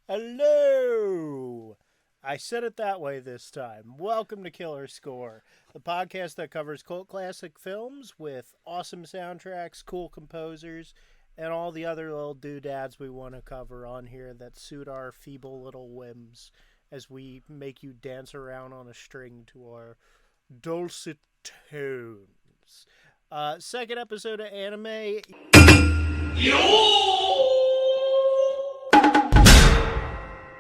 Hello! I said it that way this time. Welcome to Killer Score, the podcast that covers cult classic films with awesome soundtracks, cool composers, and all the other little doodads we want to cover on here that suit our feeble little whims as we make you dance around on a string to our dulcet tones. Second episode of anime.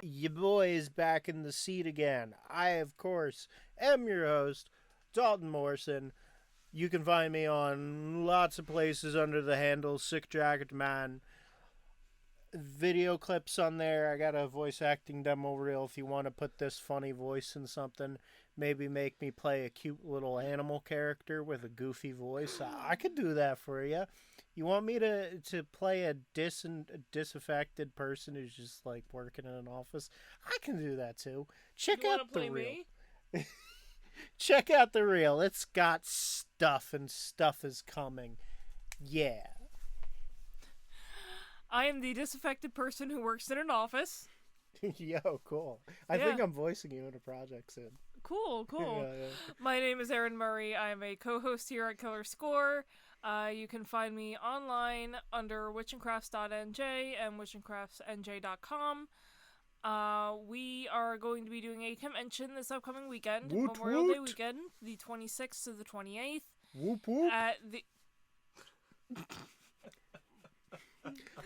Your boy is back in the seat again. I, of course, am your host, Daulton Morrison. You can find me on lots of places under the handle Sick Jacket Man. Video clips on there. I got a voice acting demo reel if you want to put this funny voice in something. Maybe make me play a cute little animal character with a goofy voice. I could do that for you. You want me to play a disaffected person who's just like working in an office? I can do that too. Check out the reel. Check out the reel. It's got stuff, and stuff is coming. Yeah. I am the disaffected person who works in an office. Yo, cool. I think I'm voicing you in a project soon. Cool. Yeah. My name is Erin Murray. I am a co-host here at Killer Score. You can find me online under witchandcrafts.nj and witchandcraftsnj.com. We are going to be doing a convention this upcoming weekend, Memorial Day weekend, the 26th to the 28th. Whoop whoop.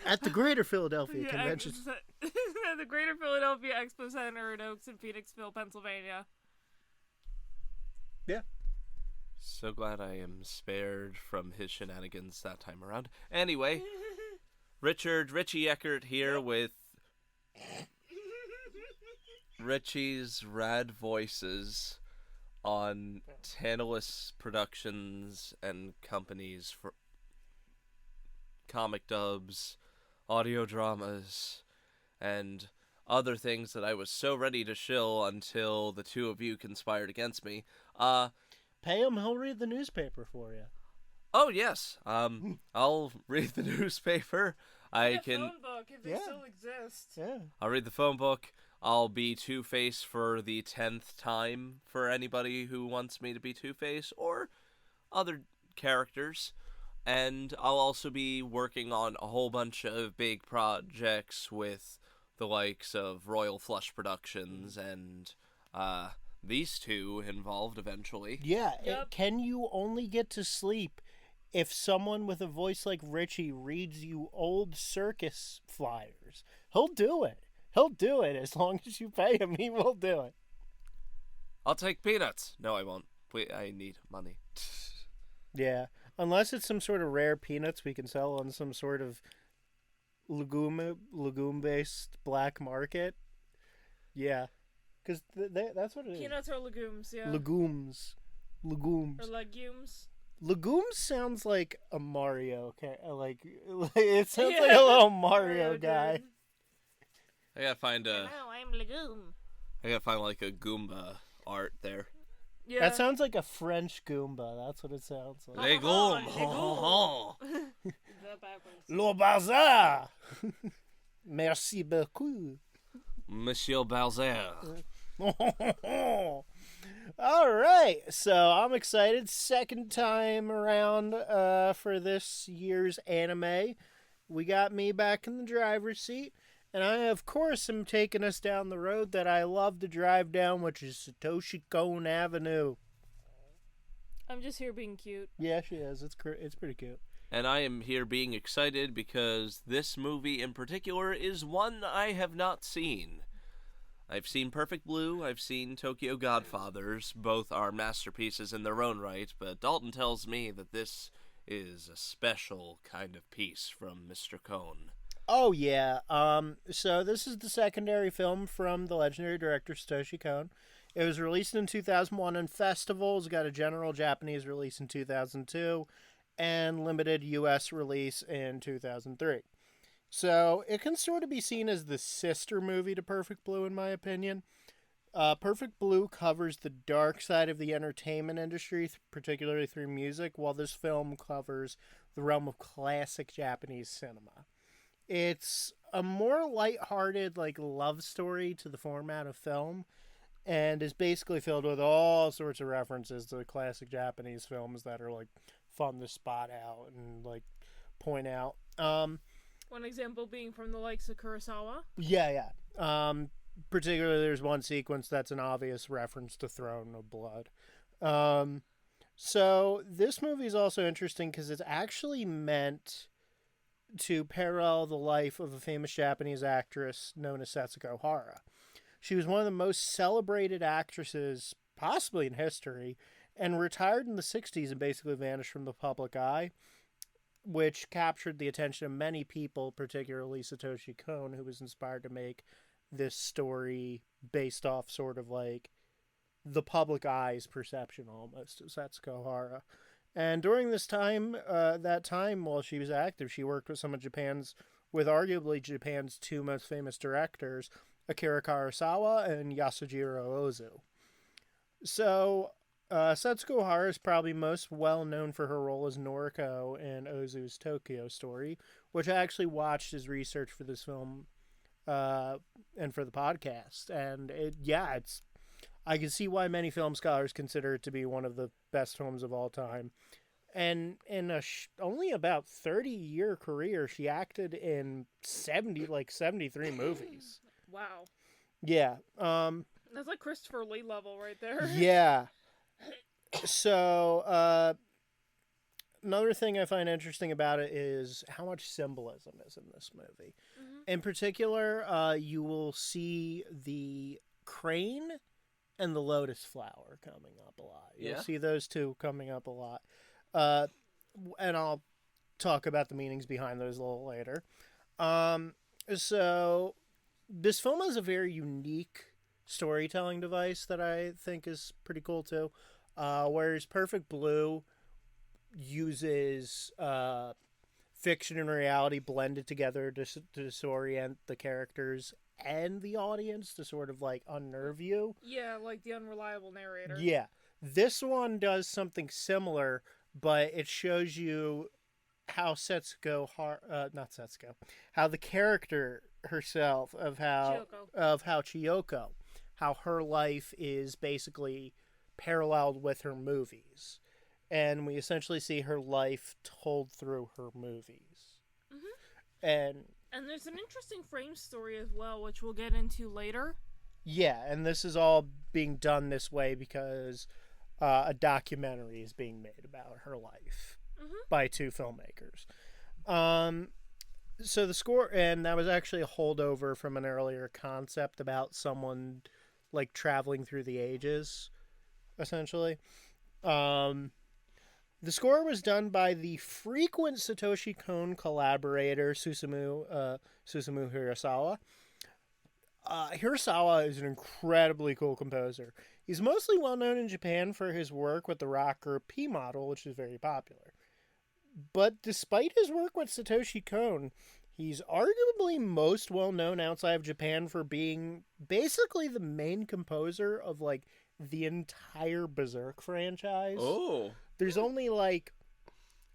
At the Greater Philadelphia Convention. At the Greater Philadelphia Expo Center in Oaks and Phoenixville, Pennsylvania. Yeah. So glad I am spared from his shenanigans that time around. Anyway, Richie Eckert here with Richie's rad voices on Tantalus Productions and Companies for comic dubs, audio dramas, and other things that I was so ready to shill until the two of you conspired against me. Pay him, he'll read the newspaper for you. Oh, yes. I'll read the newspaper. I can... phone book, if they still exist. Yeah. I'll read the phone book. I'll be Two-Face for the 10th time for anybody who wants me to be Two-Face or other characters. And I'll also be working on a whole bunch of big projects with the likes of Royal Flush Productions and these two involved eventually. Yeah, can you only get to sleep if someone with a voice like Richie reads you old circus flyers? He'll do it. He'll do it as long as you pay him. He will do it. I'll take peanuts. No, I won't. Wait, I need money. Yeah, unless it's some sort of rare peanuts we can sell on some sort of legume-based black market. Yeah. Because that's what it is. Peanuts or legumes, yeah. Legumes. Or legumes. Legumes sounds like a Mario. It sounds like a little Mario guy. I gotta find I'm legume. I gotta find like a Goomba art there. Yeah. That sounds like a French Goomba. That's what it sounds like. Legume. Le bazar. Merci beaucoup. Monsieur Balzer. All right, so I'm excited. Second time around for this year's anime. We got me back in the driver's seat, and I, of course, am taking us down the road that I love to drive down, which is Satoshi Kon Avenue. I'm just here being cute. Yeah, she is. It's pretty cute. And I am here being excited because this movie in particular is one I have not seen. I've seen Perfect Blue, I've seen Tokyo Godfathers, both are masterpieces in their own right, but Daulton tells me that this is a special kind of piece from Mr. Kon. Oh, yeah. So this is the secondary film from the legendary director Satoshi Kon. It was released in 2001 in festivals, got a general Japanese release in 2002, and limited U.S. release in 2003. So it can sort of be seen as the sister movie to Perfect Blue, in my opinion. Perfect Blue covers the dark side of the entertainment industry, particularly through music, while this film covers the realm of classic Japanese cinema. It's a more lighthearted, like, love story to the format of film, and is basically filled with all sorts of references to the classic Japanese films that are, like, fun to spot out and, like, point out. One example being from the likes of Kurosawa. Yeah. Particularly, there's one sequence that's an obvious reference to Throne of Blood. So this movie is also interesting because it's actually meant to parallel the life of a famous Japanese actress known as Setsuko Hara. She was one of the most celebrated actresses, possibly in history, and retired in the 60s and basically vanished from the public eye, which captured the attention of many people, particularly Satoshi Kon, who was inspired to make this story based off sort of like the public eye's perception almost of Setsuko Hara. And during this time, while she was active, she worked with arguably Japan's two most famous directors, Akira Kurosawa and Yasujiro Ozu. So, Setsuko Hara is probably most well known for her role as Noriko in Ozu's Tokyo Story, which I actually watched as research for this film and for the podcast. And I can see why many film scholars consider it to be one of the best films of all time. And in only about 30-year career, she acted in 73 movies. Wow. Yeah. That's like Christopher Lee level right there. Yeah. So, another thing I find interesting about it is how much symbolism is in this movie. Mm-hmm. In particular, you will see the crane and the lotus flower coming up a lot. You'll see those two coming up a lot. And I'll talk about the meanings behind those a little later. So this film has a very unique storytelling device that I think is pretty cool too. Whereas Perfect Blue uses fiction and reality blended together to disorient the characters and the audience to sort of like unnerve you. Yeah, like the unreliable narrator. Yeah. This one does something similar, but it shows you how how the character herself of how Chiyoko, how her life is basically paralleled with her movies. And we essentially see her life told through her movies. Mm-hmm. And there's an interesting frame story as well, which we'll get into later. Yeah, and this is all being done this way because a documentary is being made about her life by two filmmakers. So the score, and that was actually a holdover from an earlier concept about someone like traveling through the ages, essentially. The score was done by the frequent Satoshi Kon collaborator Susumu Hirasawa. Hirasawa is an incredibly cool composer. He's mostly well known in Japan for his work with the rock group P Model, which is very popular. But despite his work with Satoshi Kon, he's arguably most well known outside of Japan for being basically the main composer of like the entire Berserk franchise. Oh. There's only like,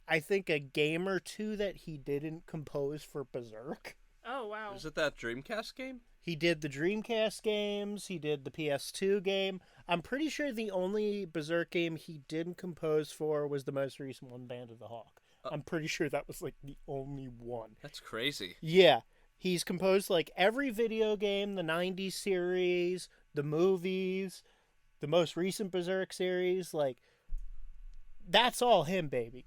I think a game or two that he didn't compose for Berserk. Oh, wow. Is it that Dreamcast game? He did the Dreamcast games. He did the PS2 game. I'm pretty sure the only Berserk game he didn't compose for was the most recent one, Band of the Hawk. I'm pretty sure that was like the only one. That's crazy. Yeah. He's composed like every video game, the 90s series, the movies, the most recent Berserk series. Like, that's all him, baby.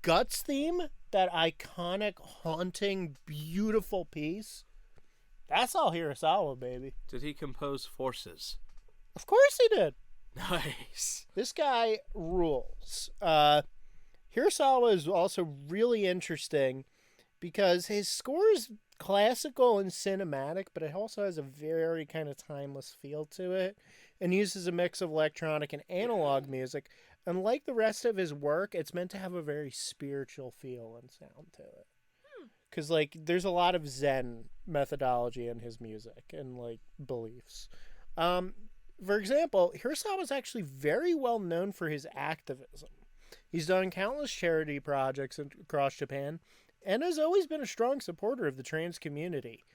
Guts theme, that iconic, haunting, beautiful piece. That's all Hirasawa, baby. Did he compose Forces? Of course he did. Nice. This guy rules. Hirasawa is also really interesting because his score is classical and cinematic, but it also has a very kind of timeless feel to it and uses a mix of electronic and analog music. Unlike the rest of his work, it's meant to have a very spiritual feel and sound to it. Because, like, there's a lot of Zen methodology in his music and, like, beliefs. For example, Hirasawa is actually very well known for his activism. He's done countless charity projects across Japan, and has always been a strong supporter of the trans community.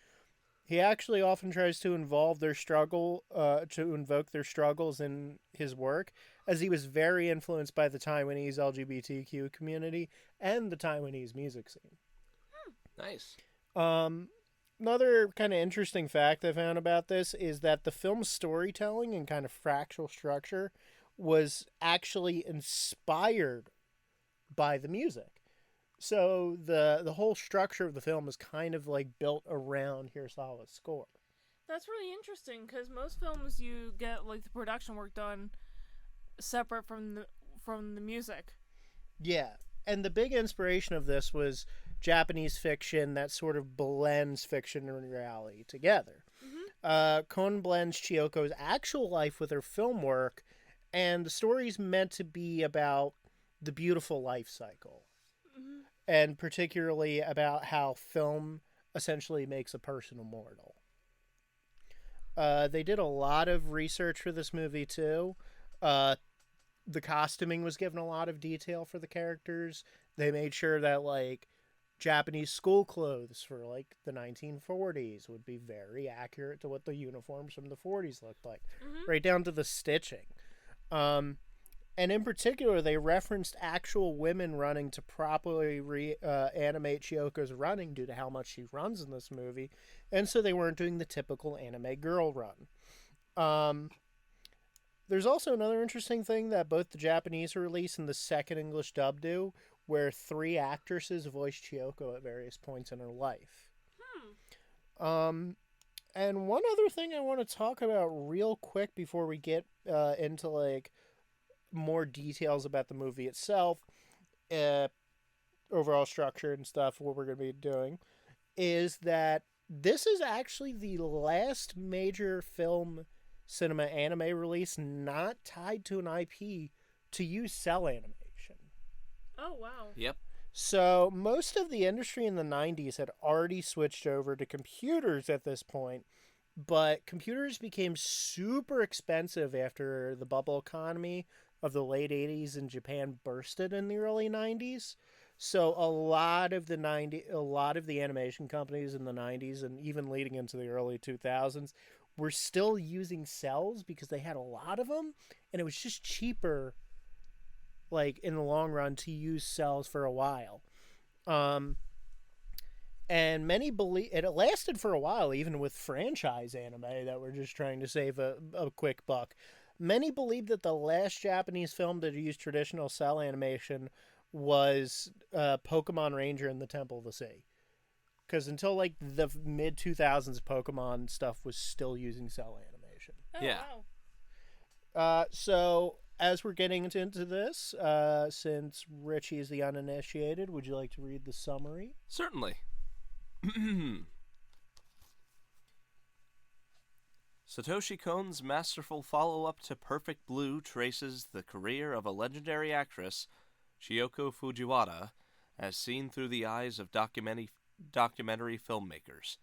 He actually often tries to invoke their struggles in his work, as he was very influenced by the Taiwanese LGBTQ community and the Taiwanese music scene. Nice. Another kind of interesting fact I found about this is that the film's storytelling and kind of fractal structure was actually inspired by the music. So the whole structure of the film is kind of like built around Hirasawa's score. That's really interesting because most films you get like the production work done separate from the music. Yeah, and the big inspiration of this was Japanese fiction that sort of blends fiction and reality together. Kon blends Chiyoko's actual life with her film work, and the story's meant to be about the beautiful life cycle. And particularly about how film essentially makes a person immortal. They did a lot of research for this movie, too. The costuming was given a lot of detail for the characters. They made sure that, like, Japanese school clothes for, like, the 1940s would be very accurate to what the uniforms from the 40s looked like. Right down to the stitching. And in particular, they referenced actual women running to properly animate Chiyoko's running due to how much she runs in this movie. And so they weren't doing the typical anime girl run. There's also another interesting thing that both the Japanese release and the second English dub do, where 3 actresses voice Chiyoko at various points in her life. And one other thing I want to talk about real quick before we get into, like, more details about the movie itself, overall structure and stuff, what we're going to be doing, is that this is actually the last major film cinema anime release not tied to an IP to use cell animation. Oh, wow. Yep. So most of the industry in the 90s had already switched over to computers at this point, but computers became super expensive after the bubble economy of the late 80s in Japan bursted in the early 90s. So a lot of the animation companies in the 90s and even leading into the early 2000s were still using cells because they had a lot of them, and it was just cheaper, like, in the long run, to use cells for a while. And many believe it lasted for a while, even with franchise anime that were just trying to save a quick buck. Many believe that the last Japanese film to use traditional cell animation was Pokemon Ranger and the Temple of the Sea. Because until, like, the mid-2000s, Pokemon stuff was still using cell animation. Oh, Yeah. wow. So, as we're getting into this, since Richie is the uninitiated, would you like to read the summary? Certainly. Satoshi Kon's masterful follow-up to Perfect Blue traces the career of a legendary actress, Chiyoko Fujiwara, as seen through the eyes of documentary filmmakers.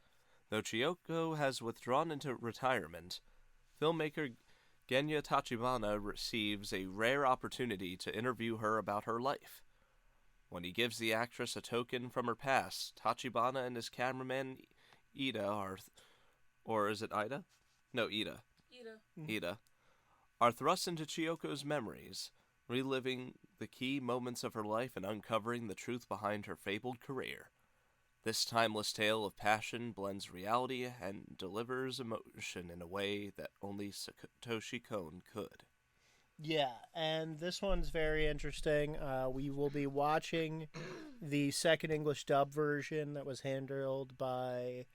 Though Chiyoko has withdrawn into retirement, filmmaker Genya Tachibana receives a rare opportunity to interview her about her life. When he gives the actress a token from her past, Tachibana and his cameraman Ida or is it Ida? No, Ida. Ida are thrust into Chiyoko's memories, reliving the key moments of her life and uncovering the truth behind her fabled career. This timeless tale of passion blends reality and delivers emotion in a way that only Satoshi Kon could. Yeah, and this one's very interesting. We will be watching the second English dub version that was handled by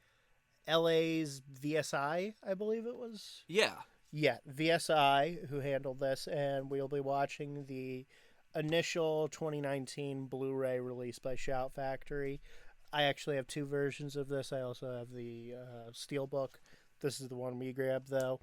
LA's VSI, I believe it was. Yeah. Yeah, VSI, who handled this, and we'll be watching the initial 2019 Blu-ray release by Shout Factory. I actually have 2 versions of this. I also have the Steelbook. This is the one we grabbed, though.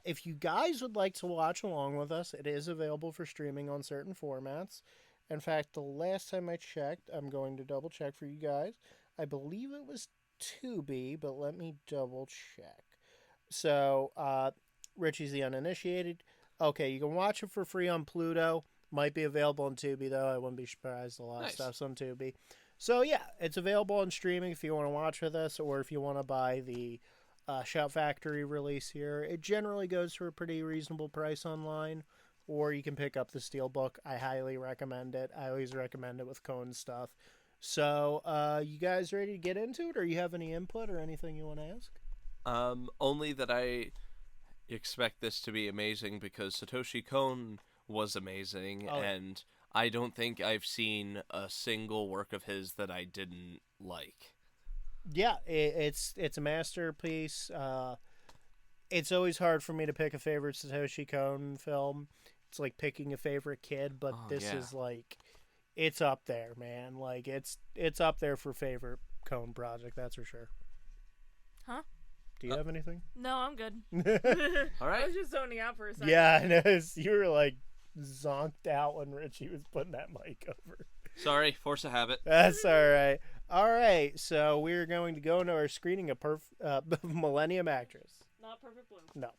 If you guys would like to watch along with us, it is available for streaming on certain formats. In fact, the last time I checked, I'm going to double check for you guys. I believe it was Tubi, but let me double check. So, Richie's the uninitiated. Okay, you can watch it for free on Pluto. Might be available on Tubi, though. I wouldn't be surprised. A lot of stuff's on Tubi. So yeah, it's available on streaming if you want to watch with us, or if you want to buy the Shout Factory release here. It generally goes for a pretty reasonable price online, or you can pick up the Steelbook. I highly recommend it. I always recommend it with Cone stuff. So, you guys ready to get into it, or you have any input or anything you want to ask? Only that I expect this to be amazing because Satoshi Kon was amazing, Oh, yeah. and I don't think I've seen a single work of his that I didn't like. Yeah, it's a masterpiece. It's always hard for me to pick a favorite Satoshi Kon film. It's like picking a favorite kid, but Oh, this yeah. is like, it's up there, man. Like it's up there for favorite Kon project. That's for sure. Huh? Do you have anything? No, I'm good. All I right. was just zoning out for a second. Yeah, I noticed you were like zonked out when Richie was putting that mic over. Sorry, force of habit. That's all right. All right, so we're going to go into our screening of Millennium Actress. Not Perfect Blue. No.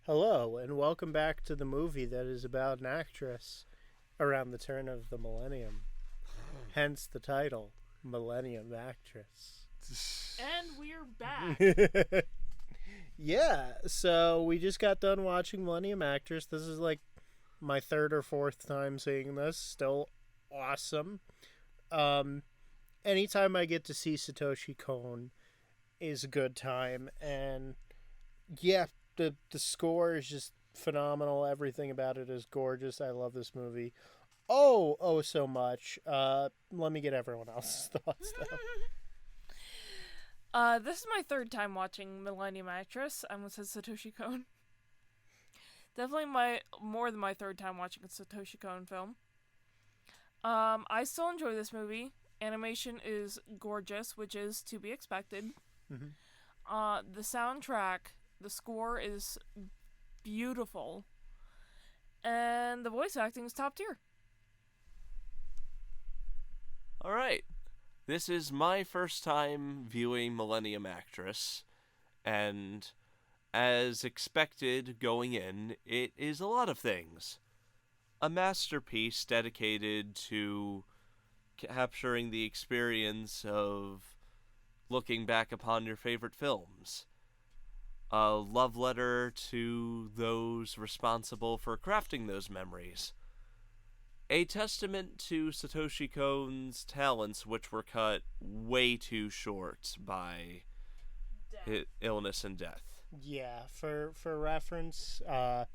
Hello, and welcome back to the movie that is about an actress around the turn of the millennium. Hence the title, Millennium Actress. And we're back. Yeah, so we just got done watching Millennium Actress. This is like my third or fourth time seeing this. Still awesome. Anytime I get to see Satoshi Kon is a good time, and yeah, the score is just phenomenal. Everything about it is gorgeous. I love this movie. Oh, so much. Let me get everyone else's thoughts though. This is my third time watching Millennium Actress. I almost said Satoshi Kon. Definitely more than my third time watching a Satoshi Kon film. I still enjoy this movie. Animation is gorgeous, which is to be expected. Mm-hmm. The soundtrack, the score is beautiful, and the voice acting is top tier. All right. This is my first time viewing Millennium Actress, and as expected going in, it is a lot of things. A masterpiece dedicated to capturing the experience of looking back upon your favorite films. A love letter to those responsible for crafting those memories. A testament to Satoshi Kon's talents, which were cut way too short by illness and death. Yeah, for reference, and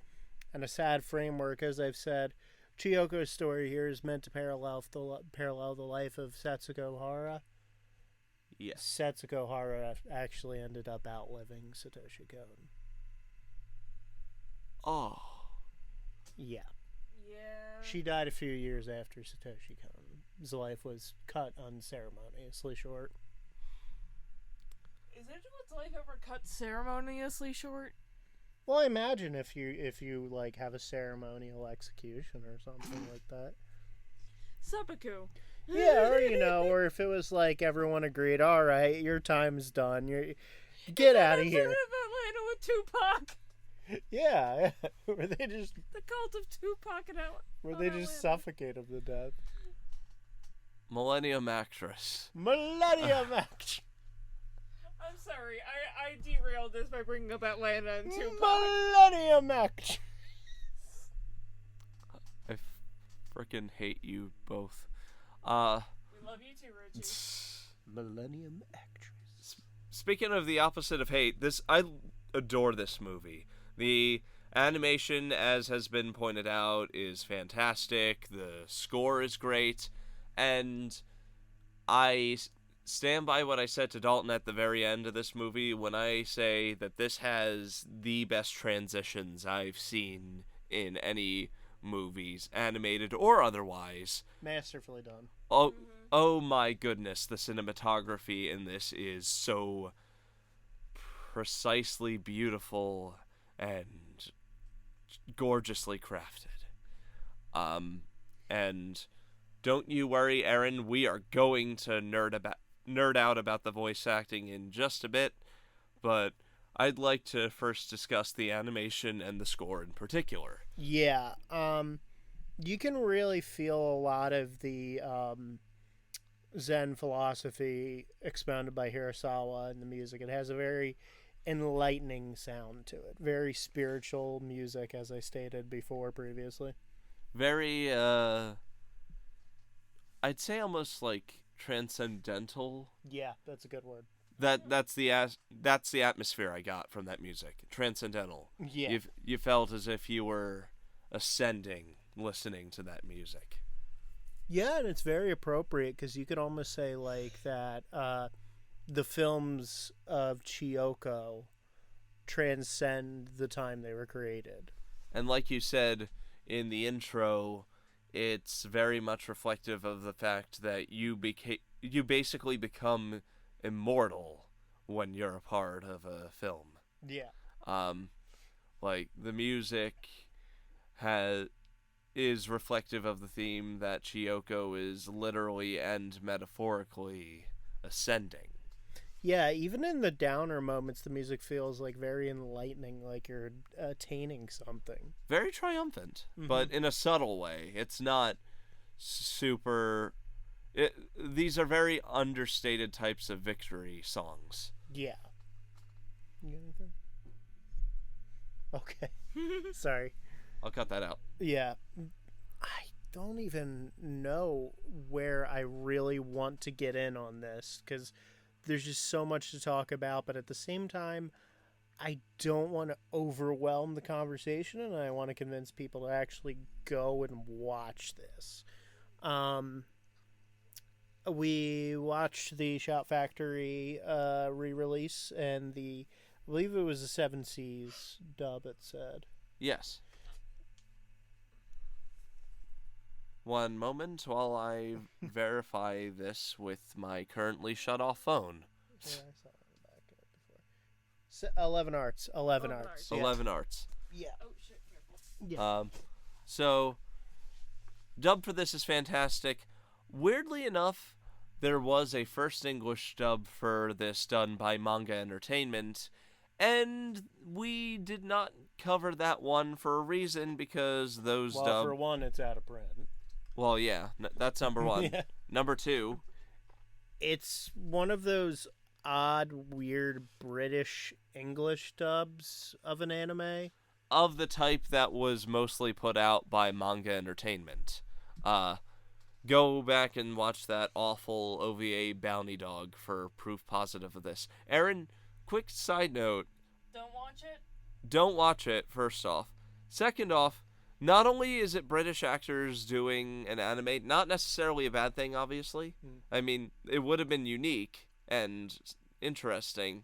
a sad framework, as I've said, Chiyoko's story here is meant to parallel the life of Setsuko Hara. Yes. Setsuko Hara actually ended up outliving Satoshi Kon. Oh. Yeah. Yeah. She died a few years after Satoshi Kon's life was cut unceremoniously short. Is anyone's life ever cut ceremoniously short? Well, I imagine if you like have a ceremonial execution or something like that. Seppuku. Yeah, or if it was like everyone agreed, all right, your time's done. Get out of here. Atlanta with Tupac. Yeah, where they just The cult of Tupac and Atlanta. suffocate him to death. Millennium Actress. Millennium Actress. I'm sorry, I derailed this by bringing up Atlanta and Tupac. Millennium Actress. I freaking hate you both. We love you too, Richie. Millennium Actress. Speaking of the opposite of hate, I adore this movie. The animation, as has been pointed out, is fantastic. The score is great, and I stand by what I said to Daulton at the very end of this movie when I say that this has the best transitions I've seen in any movies, animated or otherwise. Masterfully done. Oh my goodness, the cinematography in this is so precisely beautiful and gorgeously crafted. And don't you worry, Erin, we are going to nerd out about the voice acting in just a bit, but I'd like to first discuss the animation and the score in particular. Yeah. You can really feel a lot of the Zen philosophy expounded by Hirasawa in the music. It has a very enlightening sound to it. Very spiritual music, as I stated before previously. Very, I'd say almost like transcendental. Yeah, that's a good word. That's the atmosphere I got from that music. Transcendental. Yeah. You felt as if you were ascending listening to that music. Yeah, and it's very appropriate because you could almost say like that the films of Chiyoko transcend the time they were created. And like you said in the intro, it's very much reflective of the fact that you basically become immortal when you're a part of a film. Yeah. Like the music is reflective of the theme that Chiyoko is literally and metaphorically ascending. Yeah, even in the downer moments, the music feels like very enlightening, like you're attaining something. Very triumphant, but in a subtle way. It's not super. These are very understated types of victory songs. Yeah. You got anything? Okay. Sorry. I'll cut that out. Yeah. I don't even know where I really want to get in on this because there's just so much to talk about, but at the same time, I don't want to overwhelm the conversation, and I want to convince people to actually go and watch this. We watched the Shout Factory re-release, and I believe it was a 7 Seas dub, it said. Yes. One moment while I verify this with my currently shut off phone. Yeah, I saw it on the back of it before. 11 Arts. 11 Arts. Yeah. 11 Arts. Yeah. Oh shit! Careful. Yeah. So, dub for this is fantastic. Weirdly enough, there was a first English dub for this done by Manga Entertainment, and we did not cover that one for a reason because those Well, for one, it's out of print. Well, yeah, that's number one. Yeah. Number two, It's one of those odd, weird British English dubs of an anime. of the type that was mostly put out by Manga Entertainment. Go back and watch that awful OVA Bounty Dog for proof positive of this. Erin, quick side note. Don't watch it. Don't watch it, first off. Second off, not only is it British actors doing an anime, not necessarily a bad thing, obviously. I mean, it would have been unique and interesting,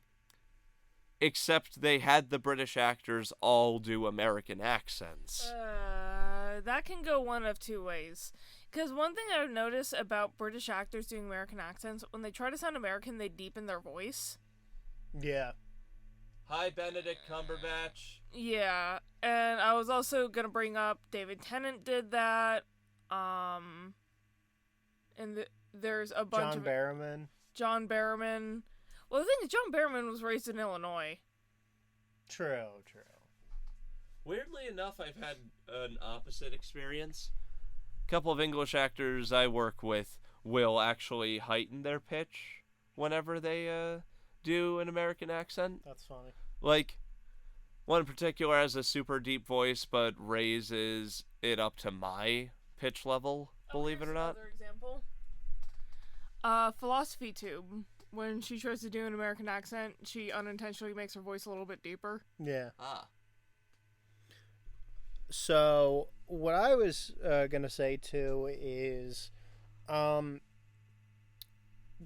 except they had the British actors all do American accents. That can go one of two ways. Because one thing I've noticed about British actors doing American accents, when they try to sound American, they deepen their voice. Yeah. Hi, Benedict Cumberbatch. Yeah, and I was also gonna bring up David Tennant did that. And there's a bunch John of Barrowman. John Barrowman. Well, the thing is, John Barrowman was raised in Illinois. True. Weirdly enough, I've had an opposite experience. A couple of English actors I work with will actually heighten their pitch whenever they do an American accent. That's funny. Like, one in particular has a super deep voice, but raises it up to my pitch level, believe it or not. Another example. Philosophy Tube. When she tries to do an American accent, she unintentionally makes her voice a little bit deeper. Yeah. Ah. So, what I was going to say, too, is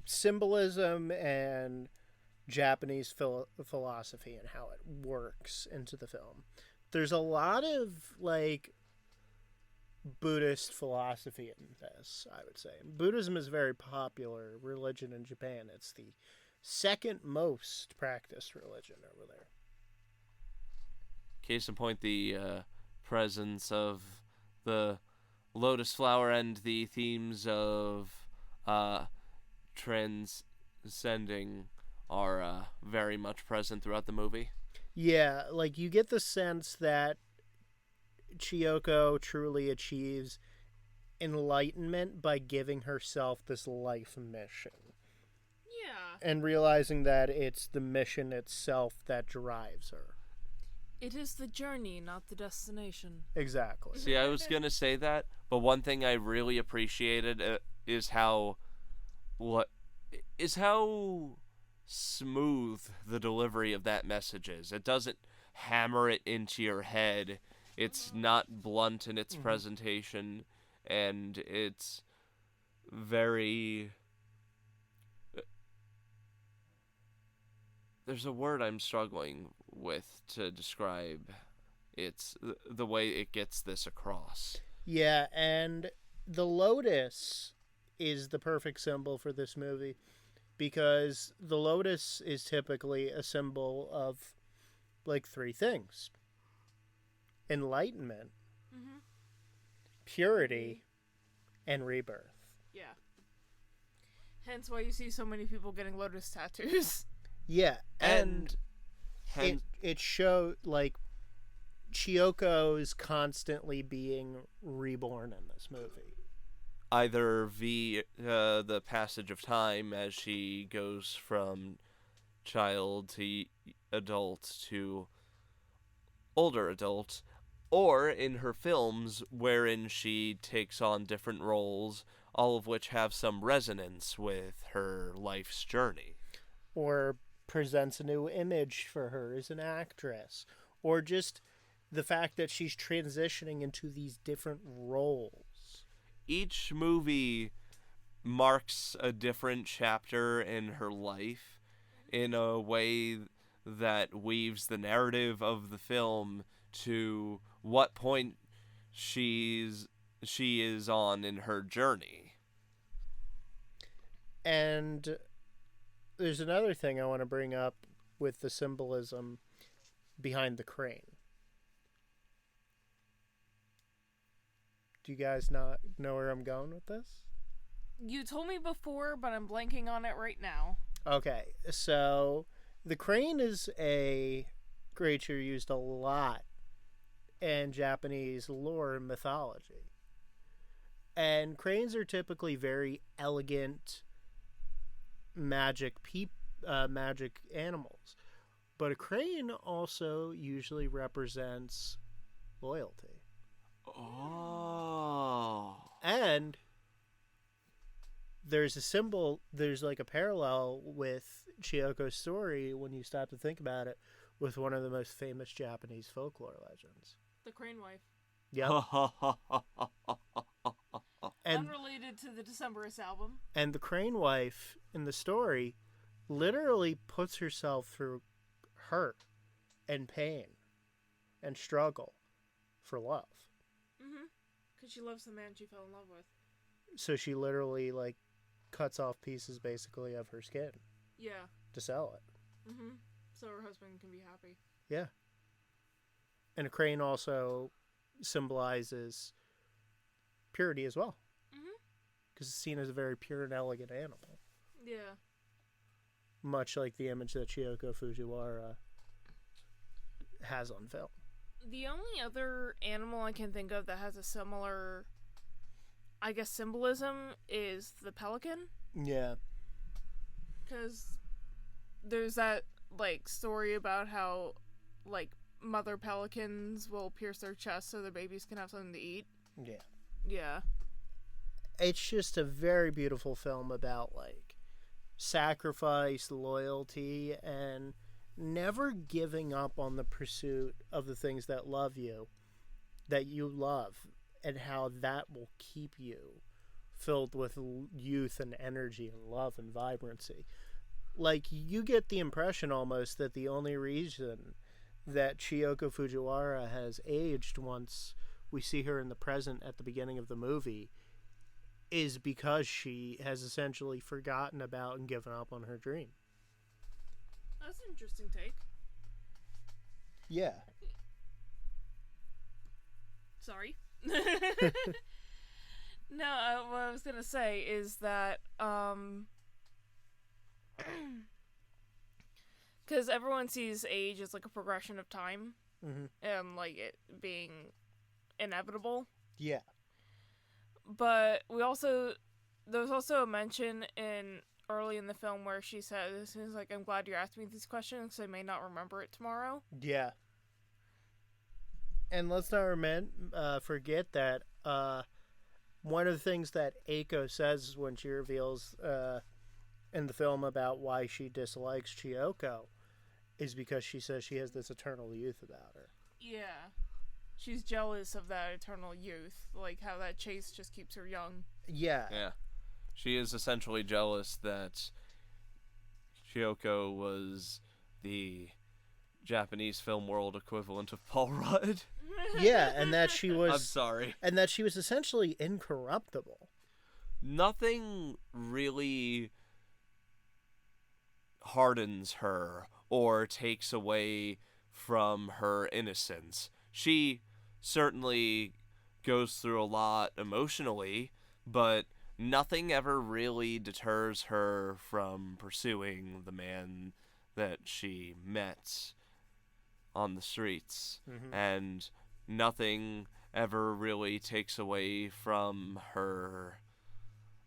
symbolism and Japanese philosophy and how it works into the film. There's a lot of, like, Buddhist philosophy in this, I would say. Buddhism is a very popular religion in Japan. It's the second most practiced religion over there. Case in point, the presence of the lotus flower and the themes of transcending are very much present throughout the movie. Yeah, like you get the sense that Chiyoko truly achieves enlightenment by giving herself this life mission. Yeah. And realizing that it's the mission itself that drives her. It is the journey, not the destination. Exactly. See, I was going to say that, but one thing I really appreciated is how smooth the delivery of that message is. It doesn't hammer it into your head. It's not blunt in its presentation, and it's very... There's a word I'm struggling with to describe the way it gets this across. Yeah, and the lotus is the perfect symbol for this movie because the lotus is typically a symbol of like three things: enlightenment, purity, and rebirth. Yeah. Hence why you see so many people getting lotus tattoos. Yeah, and it showed like Chiyoko is constantly being reborn in this movie. Either via the passage of time as she goes from child to adult to older adult, or in her films wherein she takes on different roles, all of which have some resonance with her life's journey. Or presents a new image for her as an actress. Or just the fact that she's transitioning into these different roles. Each movie marks a different chapter in her life in a way that weaves the narrative of the film to what point she is on in her journey. And there's another thing I want to bring up with the symbolism behind the crane. Do you guys not know where I'm going with this? You told me before, but I'm blanking on it right now. Okay, so the crane is a creature used a lot in Japanese lore and mythology. And cranes are typically very elegant magic animals. But a crane also usually represents loyalty. Oh. And there's like a parallel with Chiyoko's story when you stop to think about it with one of the most famous Japanese folklore legends. The Crane Wife. Yep. And, unrelated to the Decemberist album. And the Crane Wife in the story literally puts herself through hurt and pain and struggle for love. Because she loves the man she fell in love with. So she literally, like, cuts off pieces, basically, of her skin. Yeah. To sell it. So her husband can be happy. Yeah. And a crane also symbolizes purity as well. Because it's seen as a very pure and elegant animal. Yeah. Much like the image that Chiyoko Fujiwara has on film. The only other animal I can think of that has a similar, I guess, symbolism is the pelican. Yeah. Because there's that, like, story about how, like, mother pelicans will pierce their chest so their babies can have something to eat. Yeah. Yeah. It's just a very beautiful film about, like, sacrifice, loyalty, and never giving up on the pursuit of the things that you love, and how that will keep you filled with youth and energy and love and vibrancy. Like, you get the impression almost that the only reason that Chiyoko Fujiwara has aged once we see her in the present at the beginning of the movie is because she has essentially forgotten about and given up on her dream. That's an interesting take. Yeah. Sorry. No, what I was gonna say is that, Because everyone sees age as like a progression of time, and like it being inevitable. Yeah. But there's also a mention early in the film where she says, like, I'm glad you asked me these questions because I may not remember it tomorrow. Yeah. And let's not forget that one of the things that Eiko says when she reveals in the film about why she dislikes Chiyoko is because she says she has this eternal youth about her. Yeah. She's jealous of that eternal youth, like how that chase just keeps her young. Yeah. Yeah. She is essentially jealous that Chiyoko was the Japanese film world equivalent of Paul Rudd. Yeah, and that she was... I'm sorry. And that she was essentially incorruptible. Nothing really hardens her or takes away from her innocence. She certainly goes through a lot emotionally, but nothing ever really deters her from pursuing the man that she met on the streets. And nothing ever really takes away from her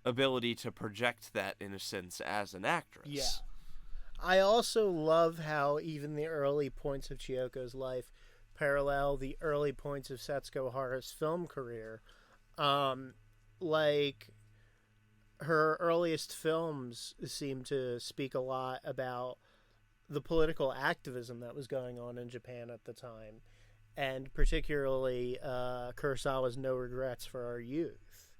ability to project that innocence as an actress. Yeah. I also love how even the early points of Chiyoko's life parallel the early points of Setsuko Hara's film career. Like, her earliest films seem to speak a lot about the political activism that was going on in Japan at the time, and particularly Kurosawa's No Regrets for Our Youth,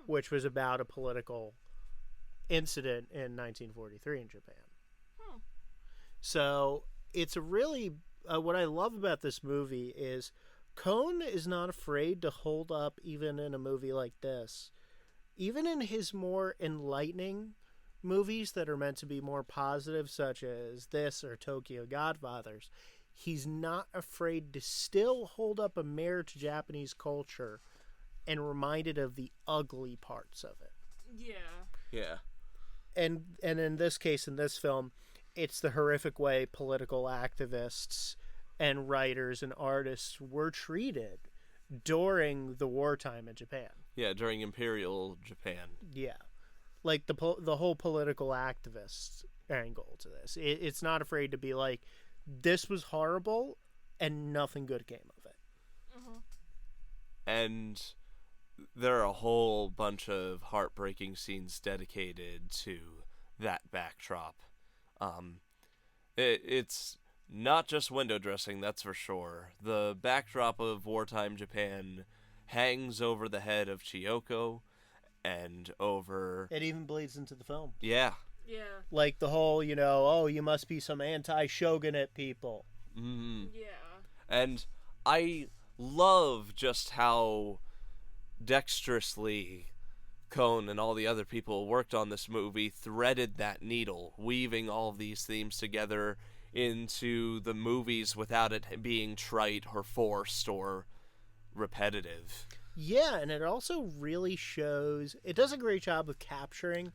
which was about a political incident in 1943 in Japan. So it's a really... what I love about this movie is Kon is not afraid to hold up even in a movie like this. Even in his more enlightening movies that are meant to be more positive, such as this or Tokyo Godfathers, he's not afraid to still hold up a mirror to Japanese culture and remind it of the ugly parts of it. Yeah. And in this case, in this film, it's the horrific way political activists and writers and artists were treated during the wartime in Japan. Yeah, during Imperial Japan. Yeah. Like the whole political activist angle to this. It's not afraid to be like, this was horrible and nothing good came of it. And there are a whole bunch of heartbreaking scenes dedicated to that backdrop. It's not just window dressing, that's for sure. The backdrop of wartime Japan hangs over the head of Chiyoko and over... It even bleeds into the film. Yeah. Yeah. Like the whole, oh, you must be some anti-shogunate people. Yeah. And I love just how dexterously Kon and all the other people who worked on this movie threaded that needle, weaving all of these themes together into the movies without it being trite or forced or repetitive. Yeah, and it also really shows... It does a great job of capturing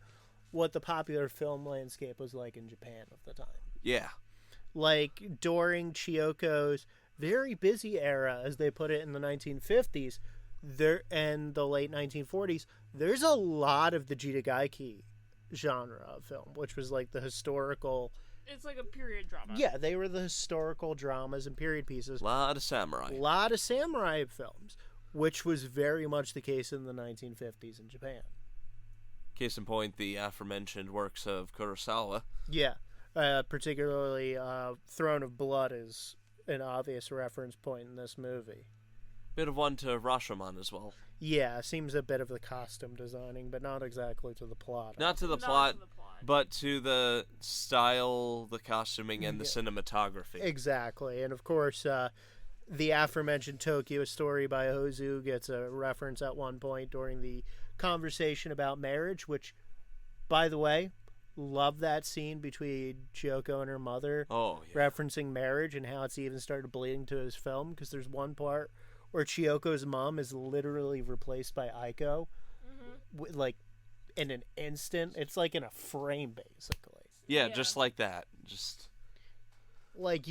what the popular film landscape was like in Japan at the time. Yeah. Like, during Chiyoko's very busy era, as they put it in the 1950s, and the late 1940s, there's a lot of the Jitagaiki genre of film, which was like the historical... It's like a period drama. Yeah, they were the historical dramas and period pieces. A lot of samurai. A lot of samurai films, which was very much the case in the 1950s in Japan. Case in point, the aforementioned works of Kurosawa. Yeah, particularly Throne of Blood is an obvious reference point in this movie. Bit of one to Rashomon as well. Yeah, seems a bit of the costume designing, but not exactly to the plot. Not to the plot, but to the style, the costuming, and the cinematography. Exactly, and of course, the aforementioned Tokyo Story by Ozu gets a reference at one point during the conversation about marriage, which, by the way, love that scene between Chiyoko and her mother referencing marriage and how it's even started bleeding to his film, because there's one part where Chiyoko's mom is literally replaced by Aiko, like, in an instant. It's like in a frame, basically. Yeah, just like that. Just Like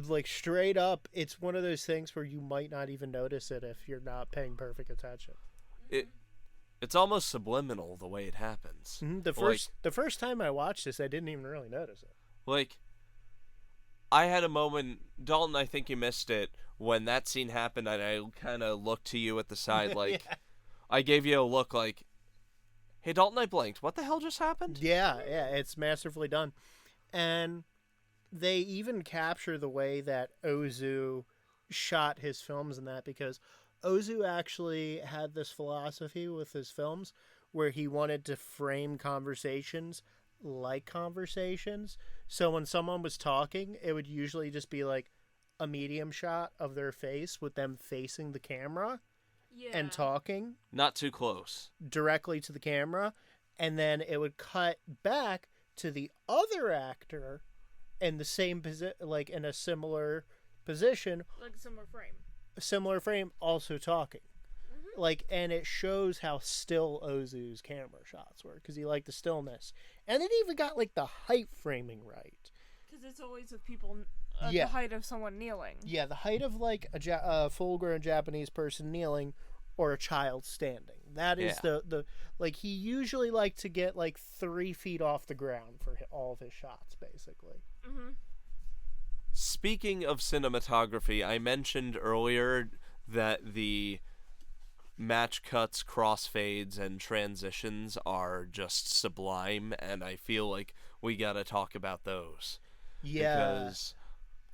like straight up, it's one of those things where you might not even notice it if you're not paying perfect attention. It's almost subliminal the way it happens. Mm-hmm. The first time I watched this, I didn't even really notice it. Like, I had a moment, Dalton, I think you missed it, when that scene happened and I kind of looked to you at the side like, Yeah. I gave you a look like, hey, Dalton, I blinked. What the hell just happened? Yeah, it's masterfully done. And they even capture the way that Ozu shot his films in that, because Ozu actually had this philosophy with his films where he wanted to frame conversations like conversations. So when someone was talking, it would usually just be like a medium shot of their face with them facing the camera and talking Not too close. directly to the camera, and then it would cut back to the other actor in the same position, like in a similar position, Like a similar frame, also talking. Like, and it shows how still Ozu's camera shots were, because he liked the stillness, and it even got like the height framing right. Because it's always with people at Yeah. the height of someone kneeling. Yeah, the height of like a full-grown Japanese person kneeling or a child standing. That is the like, he usually liked to get like 3 feet off the ground for all of his shots, basically. Speaking of cinematography, I mentioned earlier that the match cuts, crossfades, and transitions are just sublime, and I feel like we gotta talk about those. Yeah, Because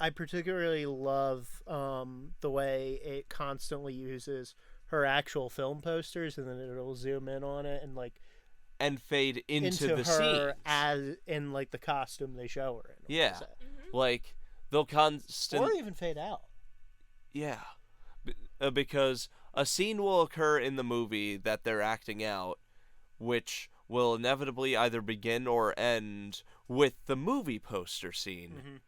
I particularly love the way it constantly uses her actual film posters, and then it'll zoom in on it and like and fade into the her scene. as in like the costume they show her in. Yeah. Like, they'll Or even fade out. Yeah. Because a scene will occur in the movie that they're acting out, which will inevitably either begin or end with the movie poster scene,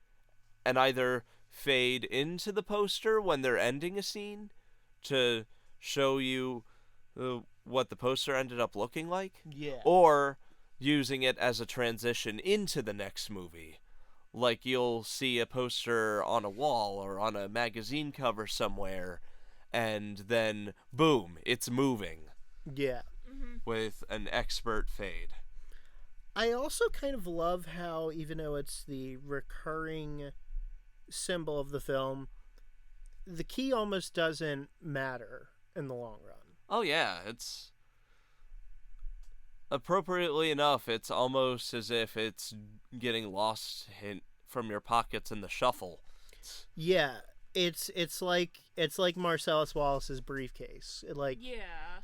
and either fade into the poster when they're ending a scene to show you what the poster ended up looking like, Yeah. or using it as a transition into the next movie. Like, you'll see a poster on a wall or on a magazine cover somewhere, and then, boom, it's moving Yeah. with an expert fade. I also kind of love how, even though it's the recurring symbol of the film, the key almost doesn't matter in the long run. Oh, yeah, it's... Appropriately enough, it's almost as if it's getting lost from your pockets in the shuffle. Yeah, it's like Marcellus Wallace's briefcase.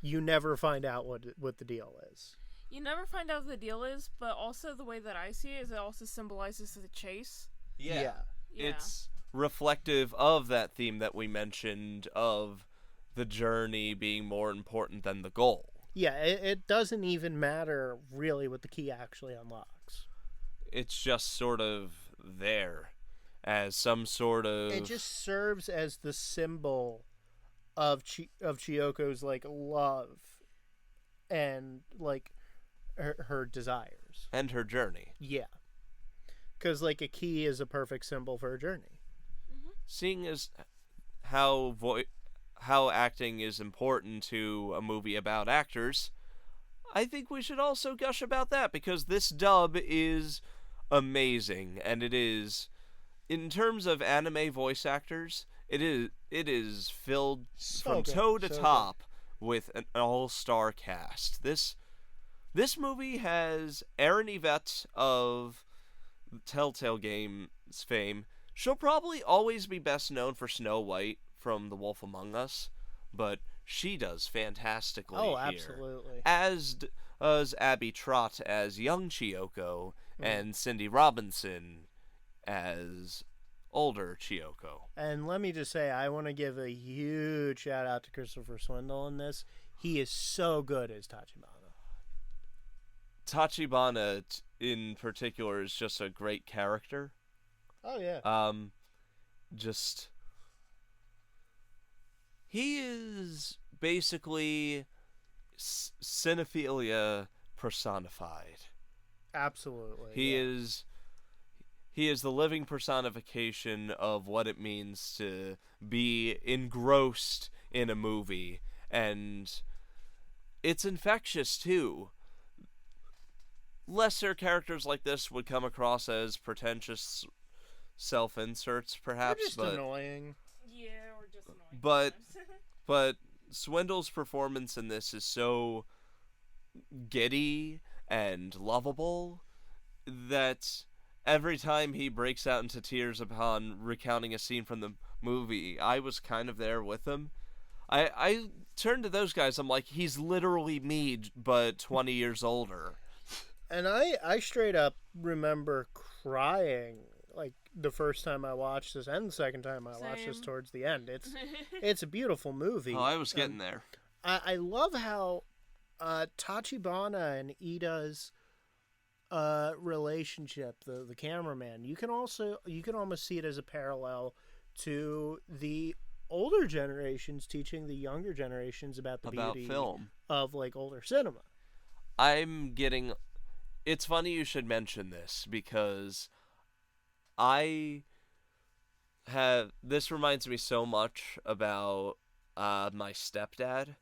You never find out what the deal is. You never find out what the deal is, but also the way that I see it is it also symbolizes the chase. Yeah. It's reflective of that theme that we mentioned of the journey being more important than the goal. Yeah, it doesn't even matter really what the key actually unlocks. It's just sort of there as some sort of... It just serves as the symbol of Chiyoko's like love and like her desires and her journey. Yeah, because like a key is a perfect symbol for her journey. Seeing as how acting is important to a movie about actors, I think we should also gush about that, because this dub is amazing, and it is, in terms of anime voice actors, it is filled from toe to top with an all-star cast. This movie has Erin Yvette of Telltale Games fame. She'll probably always be best known for Snow White from The Wolf Among Us, but she does fantastically here. Oh, absolutely. As does Abby Trott as young Chiyoko, and Cindy Robinson as older Chiyoko. And let me just say, I want to give a huge shout out to Christopher Swindle in this. He is so good as Tachibana. Tachibana, in particular, is just a great character. Oh, yeah. He is basically cinephilia personified. Absolutely. He he is the living personification of what it means to be engrossed in a movie, and it's infectious too. Lesser characters like this would come across as pretentious self-inserts, perhaps, just but annoying. Yeah, or just annoying. But- sometimes. but Swindle's performance in this is so giddy and lovable that every time he breaks out into tears upon recounting a scene from the movie, I was kind of there with him. I turned to those guys, I'm like, he's literally me, but 20 years older. And I straight up remember crying like the first time I watched this and the second time I watched this Same. towards the end. It's a beautiful movie. Oh, I was getting there. I love how Tachibana and Ida's relationship, the cameraman, you can almost see it as a parallel to the older generations teaching the younger generations about the About beauty film. of like older cinema. It's funny you should mention this, because this reminds me so much about my stepdad,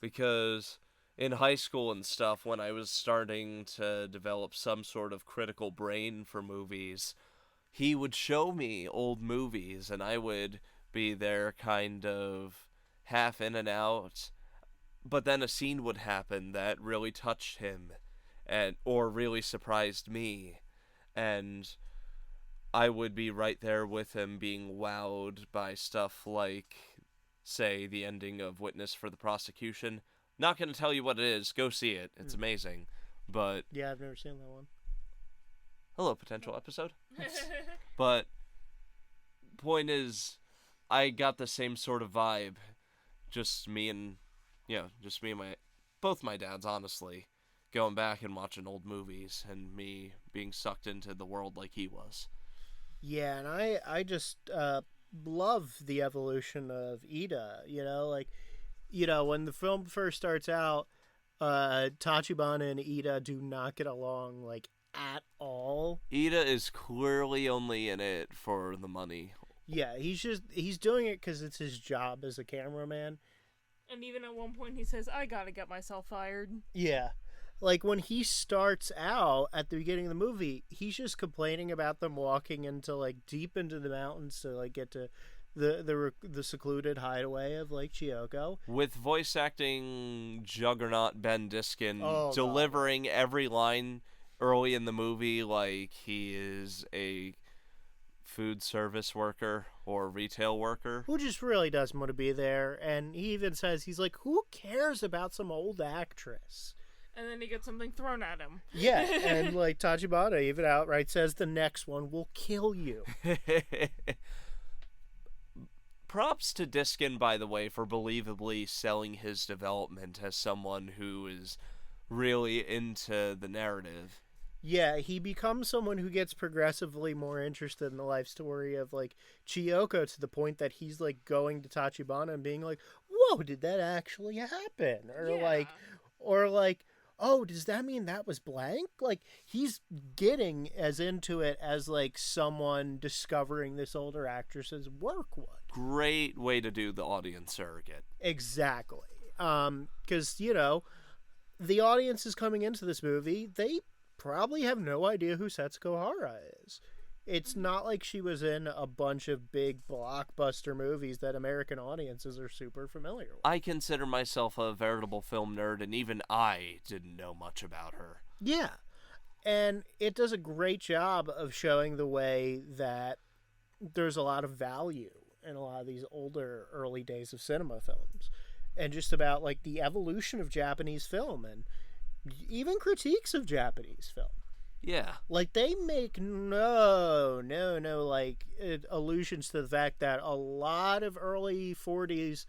because in high school and stuff, when I was starting to develop some sort of critical brain for movies, he would show me old movies, and I would be there kind of half in and out, but then a scene would happen that really touched him, or really surprised me, and I would be right there with him, being wowed by stuff like, say, the ending of Witness for the Prosecution. Not going to tell you what it is. Go see it. It's amazing. But Yeah, I've never seen that one. hello, potential episode. But point is, I got the same sort of vibe. Just me and both my dads, honestly, going back and watching old movies, and me being sucked into the world like he was. Yeah, and I just love the evolution of Ida. When the film first starts out, Tachibana and Ida do not get along like at all. Ida is clearly only in it for the money. Yeah, he's doing it because it's his job as a cameraman. And even at one point he says, I gotta get myself fired. Yeah. Like when he starts out at the beginning of the movie, he's just complaining about them walking into like deep into the mountains to like get to the secluded hideaway of Lake Chiyoko. With voice acting juggernaut Ben Diskin Oh, God. delivering every line early in the movie like he is a food service worker or retail worker. Who just really doesn't want to be there. And he even says, he's like, who cares about some old actress? And then he gets something thrown at him. Yeah, and like Tachibana even outright says the next one will kill you. Props to Diskin, by the way, for believably selling his development as someone who is really into the narrative. Yeah, he becomes someone who gets progressively more interested in the life story of like Chiyoko, to the point that he's like going to Tachibana and being like, whoa, did that actually happen? Or like, oh, does that mean that was blank? Like, he's getting as into it as like someone discovering this older actress's work would. Great way to do the audience surrogate. Exactly. Because, the audience is coming into this movie, they probably have no idea who Setsuko Hara is. It's not like she was in a bunch of big blockbuster movies that American audiences are super familiar with. I consider myself a veritable film nerd, and even I didn't know much about her. Yeah. And it does a great job of showing the way that there's a lot of value in a lot of these older, early days of cinema films. And just about, like, the evolution of Japanese film and even critiques of Japanese film. Yeah. Like, they make no, like, allusions to the fact that a lot of early 40s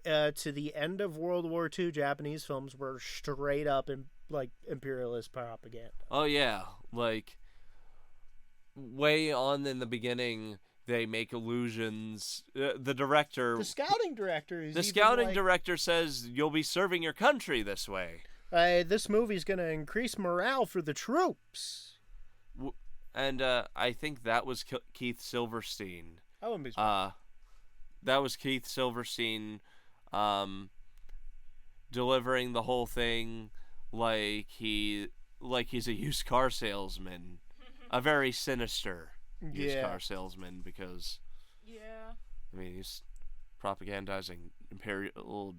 to the end of World War II Japanese films were straight up in, like, imperialist propaganda. Oh, yeah. Like, way on in the beginning, they make allusions. The director... The scouting director is The even scouting like, director says, you'll be serving your country this way. this movie's going to increase morale for the troops. And I think that was Keith Silverstein. I wouldn't be surprised. That was Keith Silverstein delivering the whole thing like he's a used car salesman. A very sinister used car salesman, because I mean, he's propagandizing Imperial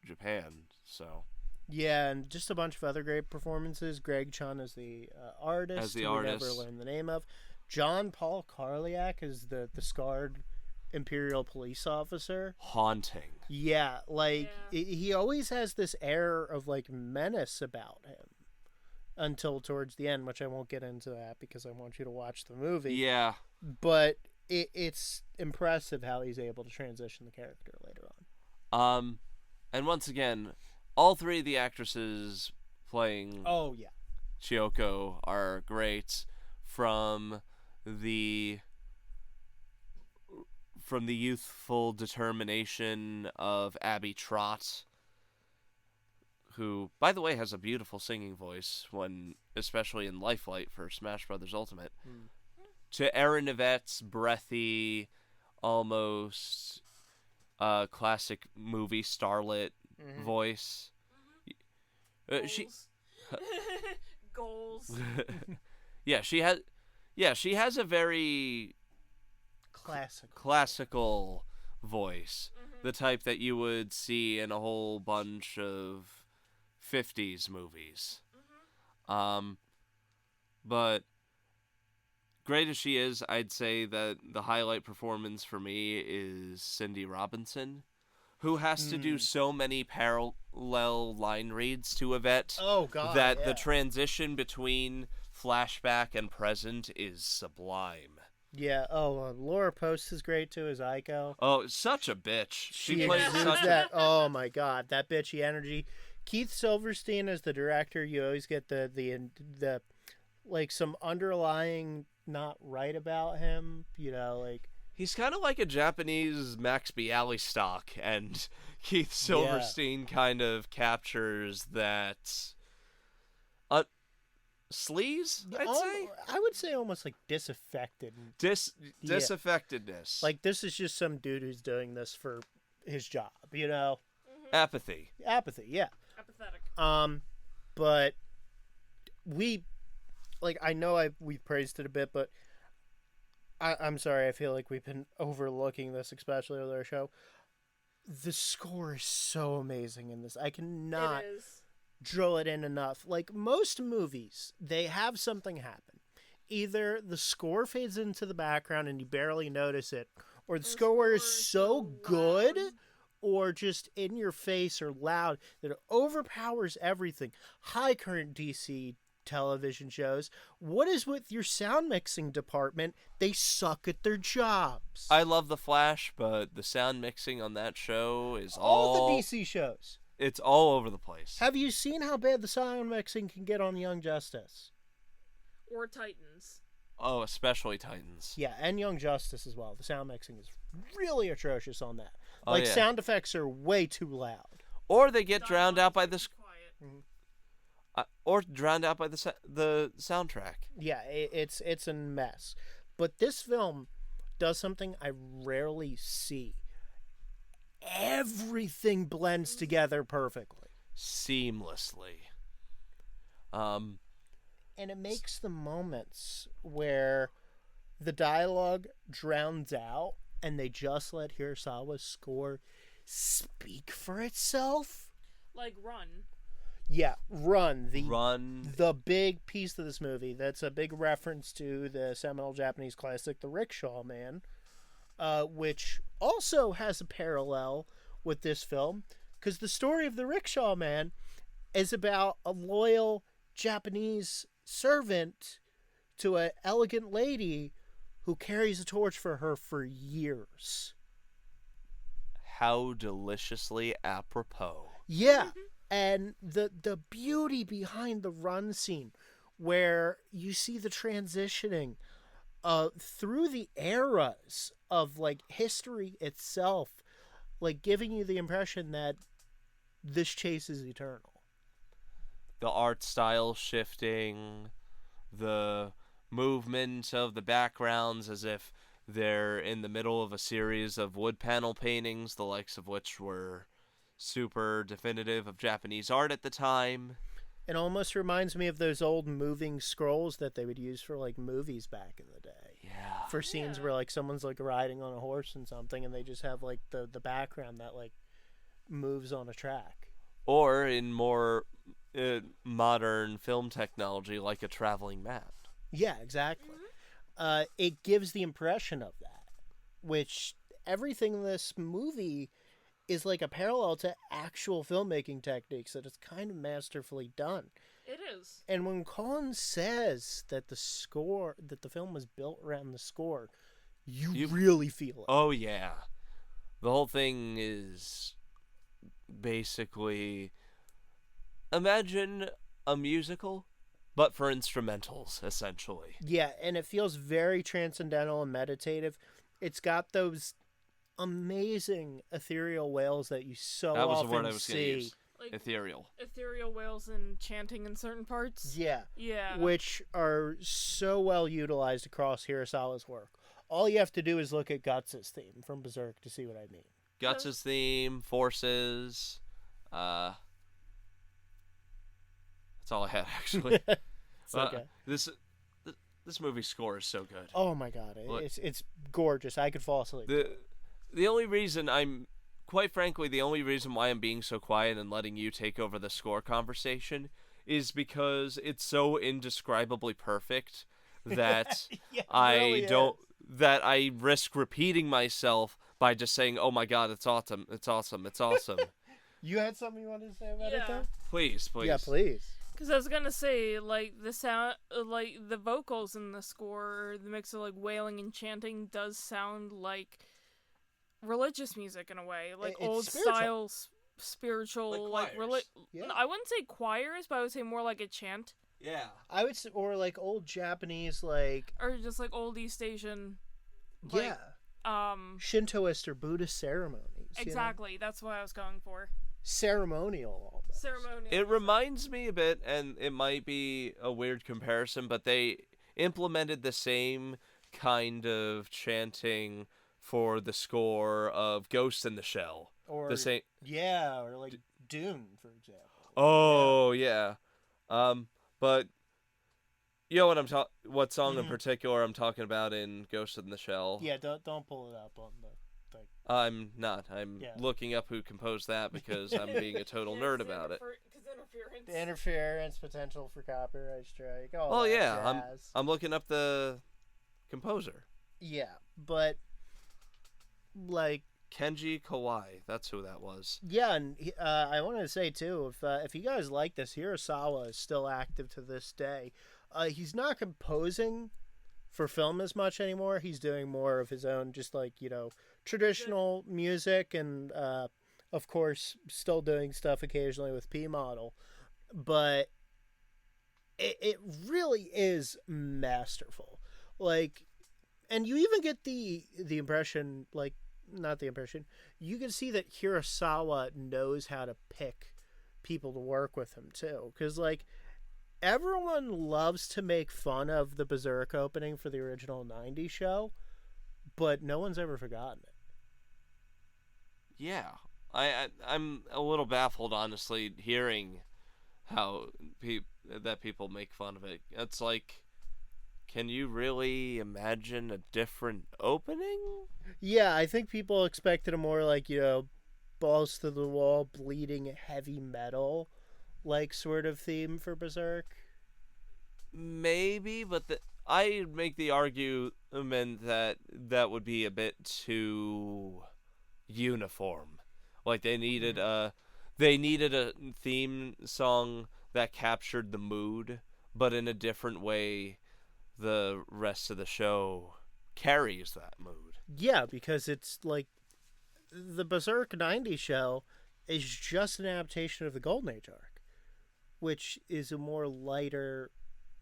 Japan, so. Yeah, and just a bunch of other great performances. Greg Chun as the artist, who we never learned the name of. John Paul Karliak is the scarred Imperial police officer. Haunting. Yeah, he always has this air of like menace about him until towards the end, which I won't get into that because I want you to watch the movie. Yeah. But it's impressive how he's able to transition the character later on. And once again, all three of the actresses playing Chiyoko are great, from the youthful determination of Abby Trott, who, by the way, has a beautiful singing voice, especially in Lifelight for Smash Bros. Ultimate, to Erin Yvette's breathy, almost classic movie starlet voice. Goals. She has a very classical voice, the type that you would see in a whole bunch of 50s movies. But great as she is, I'd say that the highlight performance for me is Cindy Robinson, who has to do so many parallel line reads to Yvette that the transition between flashback and present is sublime. Yeah. Laura Post is great too as Aiko. Oh, such a bitch. She plays that. Oh my god, that bitchy energy. Keith Silverstein as the director. You always get the like some underlying not right about him. He's kind of like a Japanese Max Bialystock, and Keith Silverstein kind of captures that sleaze, I'd say? I would say almost like disaffected. Disaffectedness. Like, this is just some dude who's doing this for his job, Apathy, yeah. Apathetic. But I know we praised it a bit, but I'm sorry, I feel like we've been overlooking this, especially with our show. The score is so amazing in this. I cannot drill it in enough. Like most movies, they have something happen. Either the score fades into the background and you barely notice it, or the score is so good or just in your face or loud that it overpowers everything. High current DC television shows. What is with your sound mixing department? They suck at their jobs. I love The Flash, but the sound mixing on that show is all the DC shows. It's all over the place. Have you seen how bad the sound mixing can get on Young Justice? Or Titans. Oh, especially Titans. Yeah, and Young Justice as well. The sound mixing is really atrocious on that. Sound effects are way too loud. Or they get drowned out by the or drowned out by the soundtrack. Yeah, it's a mess. But this film does something I rarely see. Everything blends together perfectly. Seamlessly. And it makes the moments where the dialogue drowns out and they just let Hirasawa's score speak for itself. Like Run. Yeah, Run. Run. The big piece of this movie that's a big reference to the seminal Japanese classic, The Rickshaw Man, which also has a parallel with this film, because the story of The Rickshaw Man is about a loyal Japanese servant to an elegant lady who carries a torch for her for years. How deliciously apropos. Yeah. And the beauty behind the run scene, where you see the transitioning through the eras of like history itself, like giving you the impression that this chase is eternal. The art style shifting, the movement of the backgrounds as if they're in the middle of a series of wood panel paintings, the likes of which were super definitive of Japanese art at the time. It almost reminds me of those old moving scrolls that they would use for like movies back in the day. Yeah. For scenes where like someone's like riding on a horse and something, and they just have like the background that like moves on a track. Or in more modern film technology, like a traveling map. Yeah, exactly. It gives the impression of that, which everything in this movie is like a parallel to actual filmmaking techniques that is kind of masterfully done. It is. And when Kon says that the film was built around the score, you really feel it. Oh, yeah. The whole thing is basically, imagine a musical, but for instrumentals, essentially. Yeah, and it feels very transcendental and meditative. It's got those amazing ethereal wails that you so That was often the word I was going to see. use. Like Ethereal. ethereal wails and chanting in certain parts. Yeah. Yeah. Which are so well utilized across Hirasawa's work. All you have to do is look at Guts' theme from Berserk to see what I mean. Guts' theme, Forces. That's all I had, actually. It's okay. This movie's score is so good. Oh my god, it's gorgeous. I could fall asleep. The only reason quite frankly, the only reason why I'm being so quiet and letting you take over the score conversation is because it's so indescribably perfect that Yeah, it really that I risk repeating myself by just saying, "Oh my god, it's awesome. It's awesome. It's awesome." You had something you wanted to say about it, Yeah. though? Please. Yeah, please. Because I was gonna say, like, the sound, like, the vocals in the score, the mix of, like, wailing and chanting does sound like religious music in a way. Like, It's old spiritual. style, spiritual, Like choirs. Yeah. I wouldn't say choirs, but I would say more like a chant. Yeah. I would say, or like old Japanese, like, Or just, like, old East Asian, like, yeah, Shintoist or Buddhist ceremonies. you know? exactly, that's what I was going for. Ceremonial, almost. Ceremonial. It reminds me a bit, and it might be a weird comparison, but they implemented the same kind of chanting for the score of Ghost in the Shell. Or The same. yeah, or like Dune, for example. Oh yeah. But you know what song in Mhm. particular I'm talking about in Ghost in the Shell? Yeah, don't pull it up on the thing. I'm not. I'm Yeah. looking up who composed that because I'm being a total nerd about it. Because interference. The interference potential for copyright strike. All Oh that yeah, jazz. I'm looking up the composer. Yeah, but like Kenji Kawai. That's who that was. yeah, and I wanted to say too, if you guys like this, Hirasawa is still active to this day. He's not composing for film as much anymore. He's doing more of his own, just like traditional music, and of course, still doing stuff occasionally with P Model. But it really is masterful. Like, and you even get the impression, like, not the impression, you can see that Hirasawa knows how to pick people to work with him too, because like everyone loves to make fun of the Berserk opening for the original '90s show, but no one's ever forgotten it. Yeah, I'm a little baffled, honestly, hearing how that people make fun of it. It's like, can you really imagine a different opening? Yeah, I think people expected a more like balls to the wall, bleeding heavy metal like sort of theme for Berserk. Maybe, but I make the argument that that would be a bit too uniform. Like they needed a theme song that captured the mood, but in a different way the rest of the show carries that mood. Yeah, because it's like the Berserk '90s show is just an adaptation of the Golden Age arc, which is a more lighter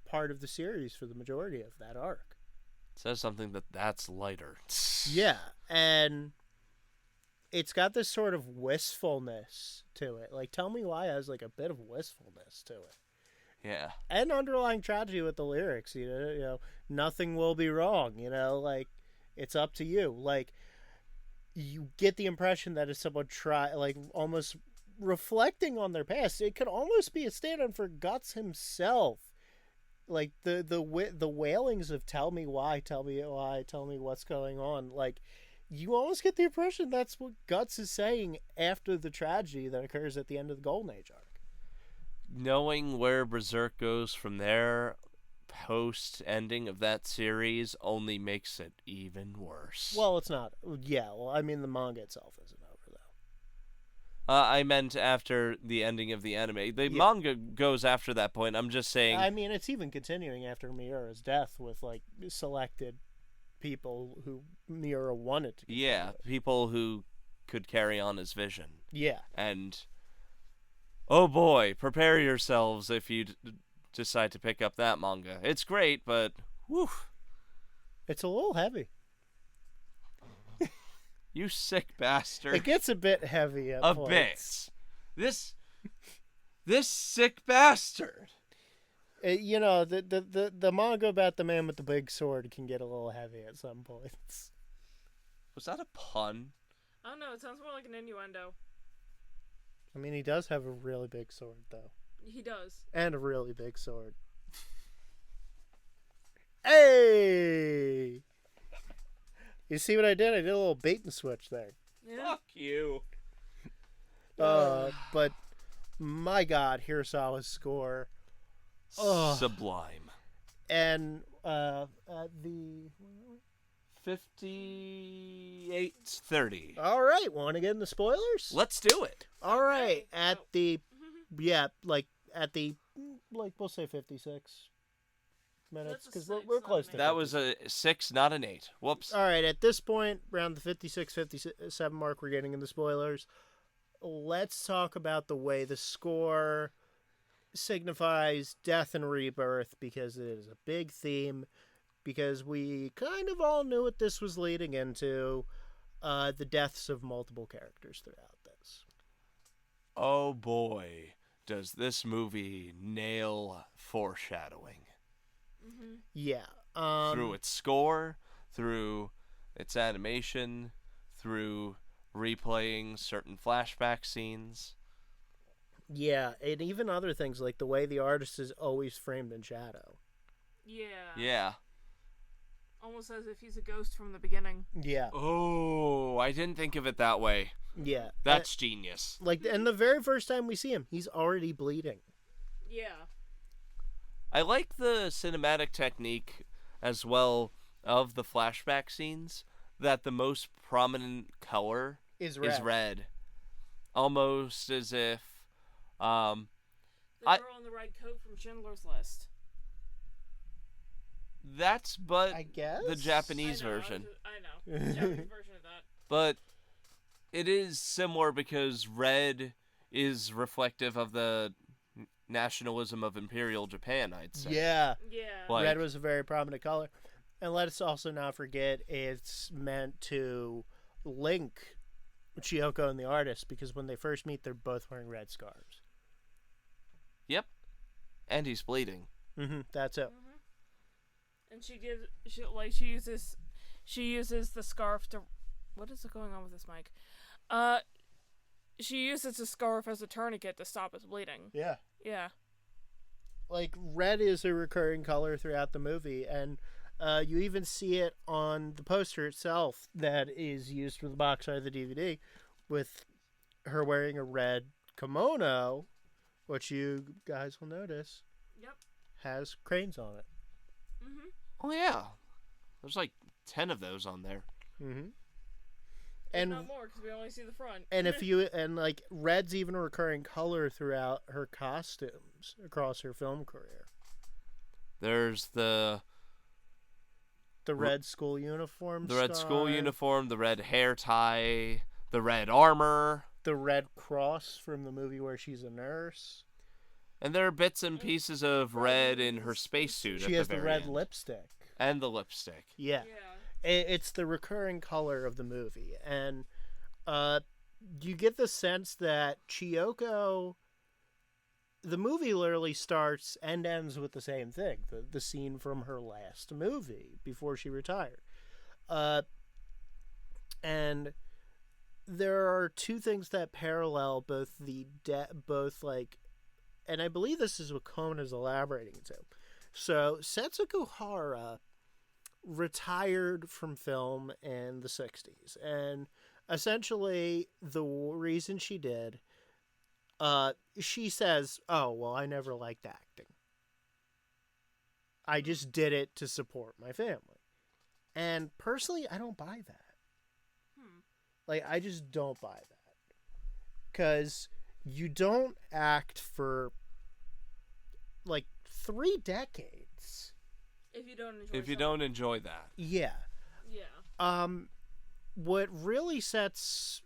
part of the series for the majority of that arc. It says something that's lighter. Yeah, and it's got this sort of wistfulness to it. Like, Tell Me Why has like a bit of wistfulness to it. Yeah. and underlying tragedy with the lyrics. You know, nothing will be wrong. You know, like it's up to you. Like you get the impression that if someone like almost reflecting on their past, it could almost be a stand-in for Guts himself. Like the wailings of "Tell me why, tell me why, tell me what's going on." Like you almost get the impression that's what Guts is saying after the tragedy that occurs at the end of the Golden Age arc. Knowing where Berserk goes from there, post ending of that series, only makes it even worse. Well, it's not. Yeah, well, I mean, the manga itself isn't over, though. I meant after the ending of the anime. The manga goes after that point. I'm just saying. I mean, it's even continuing after Miura's death with, like, selected people who Miura wanted to. Yeah, people who could carry on his vision. Yeah. And, oh boy, prepare yourselves if you decide to pick up that manga. It's great, but, whew. It's a little heavy. You sick bastard. It gets a bit heavy at a points. bit. This sick bastard. You know, the manga about the man with the big sword can get a little heavy at some points. Was that a pun? I don't know. It sounds more like an innuendo. I mean, he does have a really big sword, though. He does. And a really big sword. Hey! You see what I did? I did a little bait and switch there. Yeah. Fuck you. But my God, Hirasawa's score. Sublime. And the 58:30. all right, want to get into spoilers? Let's do it. All right, at the we'll say 56 minutes That's a because six, we're not close an to eight. That was a 6, not an 8. Whoops. All right, at this point, around the 56, 57 mark, we're getting into spoilers. Let's talk about the way the score signifies death and rebirth, because it is a big theme, because we kind of all knew what this was leading into, the deaths of multiple characters throughout this. Oh boy, does this movie nail foreshadowing. Mm-hmm. Yeah. Through its score, through its animation, through replaying certain flashback scenes. Yeah, and even other things, like the way the artist is always framed in shadow. Yeah. Yeah. Almost as if he's a ghost from the beginning. Yeah. Oh, I didn't think of it that way. Yeah. That's genius. Like, and the very first time we see him, he's already bleeding. Yeah. I like the cinematic technique as well of the flashback scenes, that the most prominent color Is red. Almost as if The girl in the red coat from Schindler's List. that's but I guess the Japanese version. I know. The Japanese version of that. But it is similar because red is reflective of the nationalism of Imperial Japan, I'd say. Yeah. Yeah. Like- Red was a very prominent color. And let us also not forget it's meant to link Chiyoko and the artist, because when they first meet, they're both wearing red scarves. Yep. And he's bleeding. Mm-hmm. That's it. Mm-hmm. And she uses the scarf to. What is going on with this mic? She uses the scarf as a tourniquet to stop his bleeding. Yeah. Yeah. Like, red is a recurring color throughout the movie, and you even see it on the poster itself that is used for the box art of the DVD, with her wearing a red kimono, which you guys will notice Yep. has cranes on it. Mm-hmm. Oh, yeah. There's like 10 of those on there. Mm-hmm. And not more, because we only see the front. And if you like, red's even a recurring color throughout her costumes across her film career. There's the red school uniform, red star, school uniform, the red hair tie, the red armor, the red cross from the movie where she's a nurse. and there are bits and pieces of red in her spacesuit. She has the red lipstick. And the lipstick. Yeah. Yeah. It's the recurring color of the movie, and you get the sense that Chiyoko the movie literally starts and ends with the same thing, the scene from her last movie before she retired. And there are two things that parallel both and I believe this is what Kon is elaborating to. So Setsuko Hara retired from film in the 60s, and essentially the reason she did, she says, oh, well, I never liked acting. I just did it to support my family. And personally, I don't buy that. Like, I just don't buy that. Because you don't act for, like, 3 decades. If you don't enjoy If you don't enjoy that. Yeah. Yeah. What really sets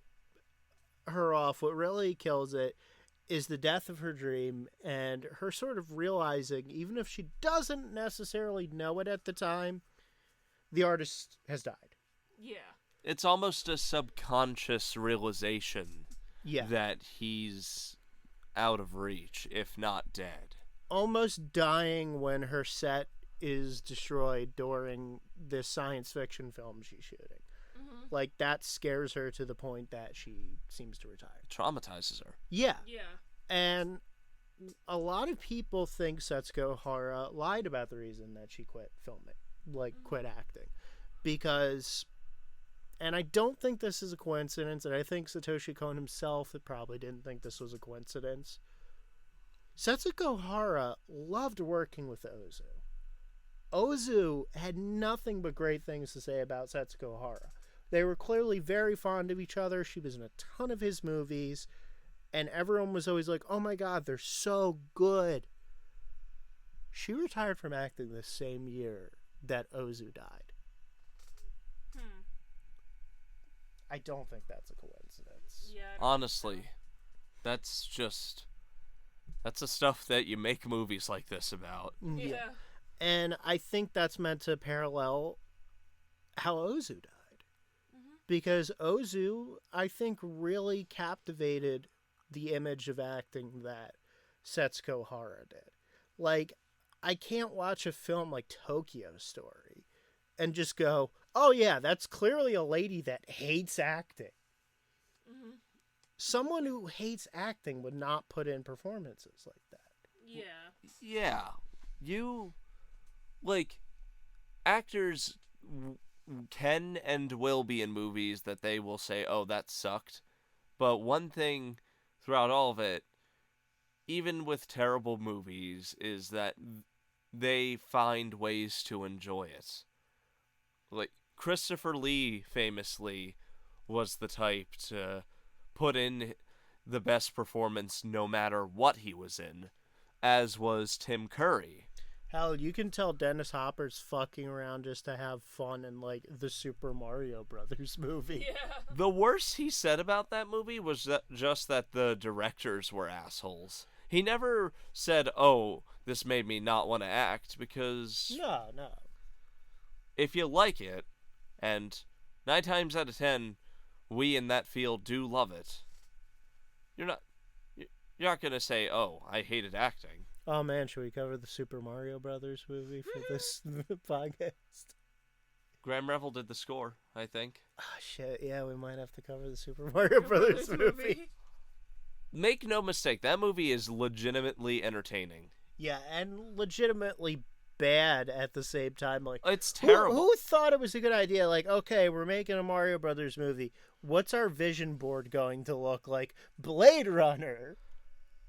her off, what really kills it, is the death of her dream and her sort of realizing, even if she doesn't necessarily know it at the time, the artist has died. Yeah. It's almost a subconscious realization Yeah. that he's out of reach, if not dead. Almost dying when her set is destroyed during this science fiction film she's shooting. Mm-hmm. Like, that scares her to the point that she seems to retire. It traumatizes her. Yeah. Yeah. And a lot of people think Setsuko Hara lied about the reason that she quit filming, like, quit acting. Because, and I don't think this is a coincidence, and I think Satoshi Kon himself probably didn't think this was a coincidence. Setsuko Hara loved working with Ozu. Ozu had nothing but great things to say about Setsuko Hara. They were clearly very fond of each other. She was in a ton of his movies, and everyone was always like, oh my god, they're so good. She retired from acting the same year that Ozu died. I don't think that's a coincidence. Yeah. Honestly, that's the stuff that you make movies like this about. Yeah. And I think that's meant to parallel how Ozu died. Because Ozu, I think, really captivated the image of acting that Setsuko Hara did. Like, I can't watch a film like Tokyo Story and just go, oh yeah, that's clearly a lady that hates acting. Someone who hates acting would not put in performances like that. Yeah. Yeah. Actors can and will be in movies that they will say, oh, that sucked. But one thing throughout all of it, even with terrible movies, is that they find ways to enjoy it. Like, Christopher Lee famously was the type to put in the best performance no matter what he was in, as was Tim Curry. Hell, you can tell Dennis Hopper's fucking around just to have fun in, like, the Super Mario Brothers movie. Yeah. The worst he said about that movie was that the directors were assholes. He never said, oh, this made me not want to act, because No. if you like it, and 9 times out of 10, we in that field do love it, you're not going to say, oh, I hated acting. Oh man, should we cover the Super Mario Brothers movie for this podcast? Graham Revel did the score, I think. Ah, shit, yeah, we might have to cover the Super Mario Brothers movie. Make no mistake, that movie is legitimately entertaining. Yeah, and legitimately bad at the same time. Like, It's terrible. Who thought it was a good idea? Like, okay, we're making a Mario Brothers movie. What's our vision board going to look like? Blade Runner.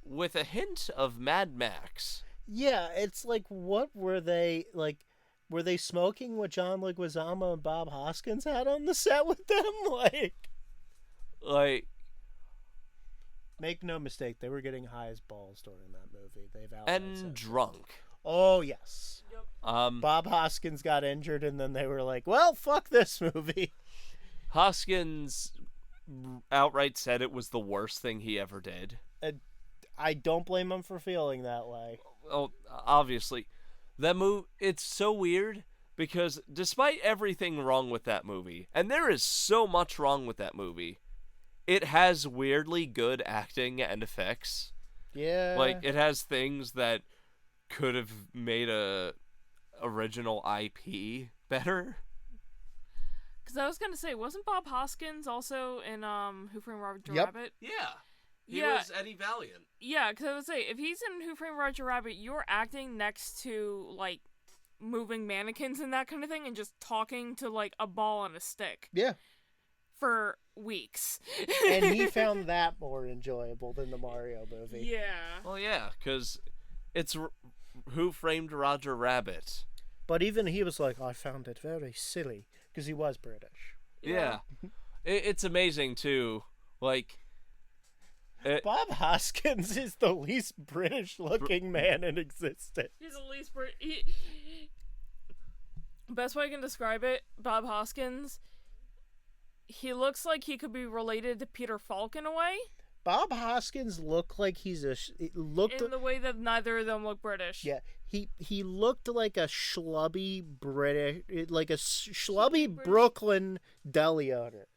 With a hint of Mad Max. Yeah, it's like, what were they, like, were they smoking what John Leguizamo and Bob Hoskins had on the set with them? Like, make no mistake, they were getting high as balls during that movie. They've and drunk. Oh, yes. Yep. Bob Hoskins got injured, and then they were like, well, fuck this movie. Hoskins outright said it was the worst thing he ever did. I don't blame him for feeling that way. Oh, obviously. It's so weird, because despite everything wrong with that movie, and there is so much wrong with that movie, it has weirdly good acting and effects. Yeah. Like, it has things that could have made a original IP better. Because I was gonna say, wasn't Bob Hoskins also in Who Framed Roger Yep. Rabbit? Yeah. He Yeah. was Eddie Valiant. Yeah, because I would say, if he's in Who Framed Roger Rabbit, you're acting next to, like, moving mannequins and that kind of thing, and just talking to, like, a ball on a stick Yeah. for weeks. And he found that more enjoyable than the Mario movie. Yeah. Well, yeah, because it's Who Framed Roger Rabbit. But even he was like, I found it very silly, because he was British. Yeah. It's amazing, too. Like... Bob Hoskins is the least British-looking man in existence. He's the least Best way I can describe it, Bob Hoskins, he looks like he could be related to Peter Falk in a way. Bob Hoskins looked like he's a... In the way that neither of them look British. Yeah, he looked like a schlubby British... Like a schlubby Brooklyn deli owner.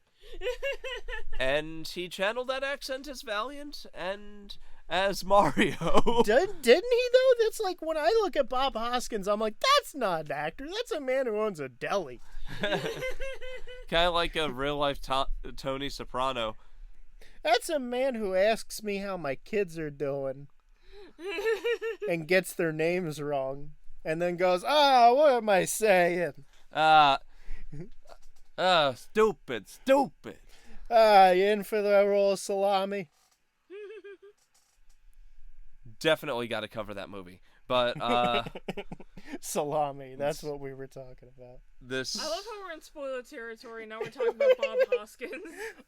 And he channeled that accent as Valiant and as Mario. Didn't he, though? That's like, when I look at Bob Hoskins, I'm like, that's not an actor. That's a man who owns a deli. Kind of like a real-life Tony Soprano. That's a man who asks me how my kids are doing and gets their names wrong and then goes, what am I saying? Stupid. You in for the roll of salami? Definitely got to cover that movie. But, Salami, that's what we were talking about. this... I love how we're in spoiler territory. Now we're talking about Bob Hoskins.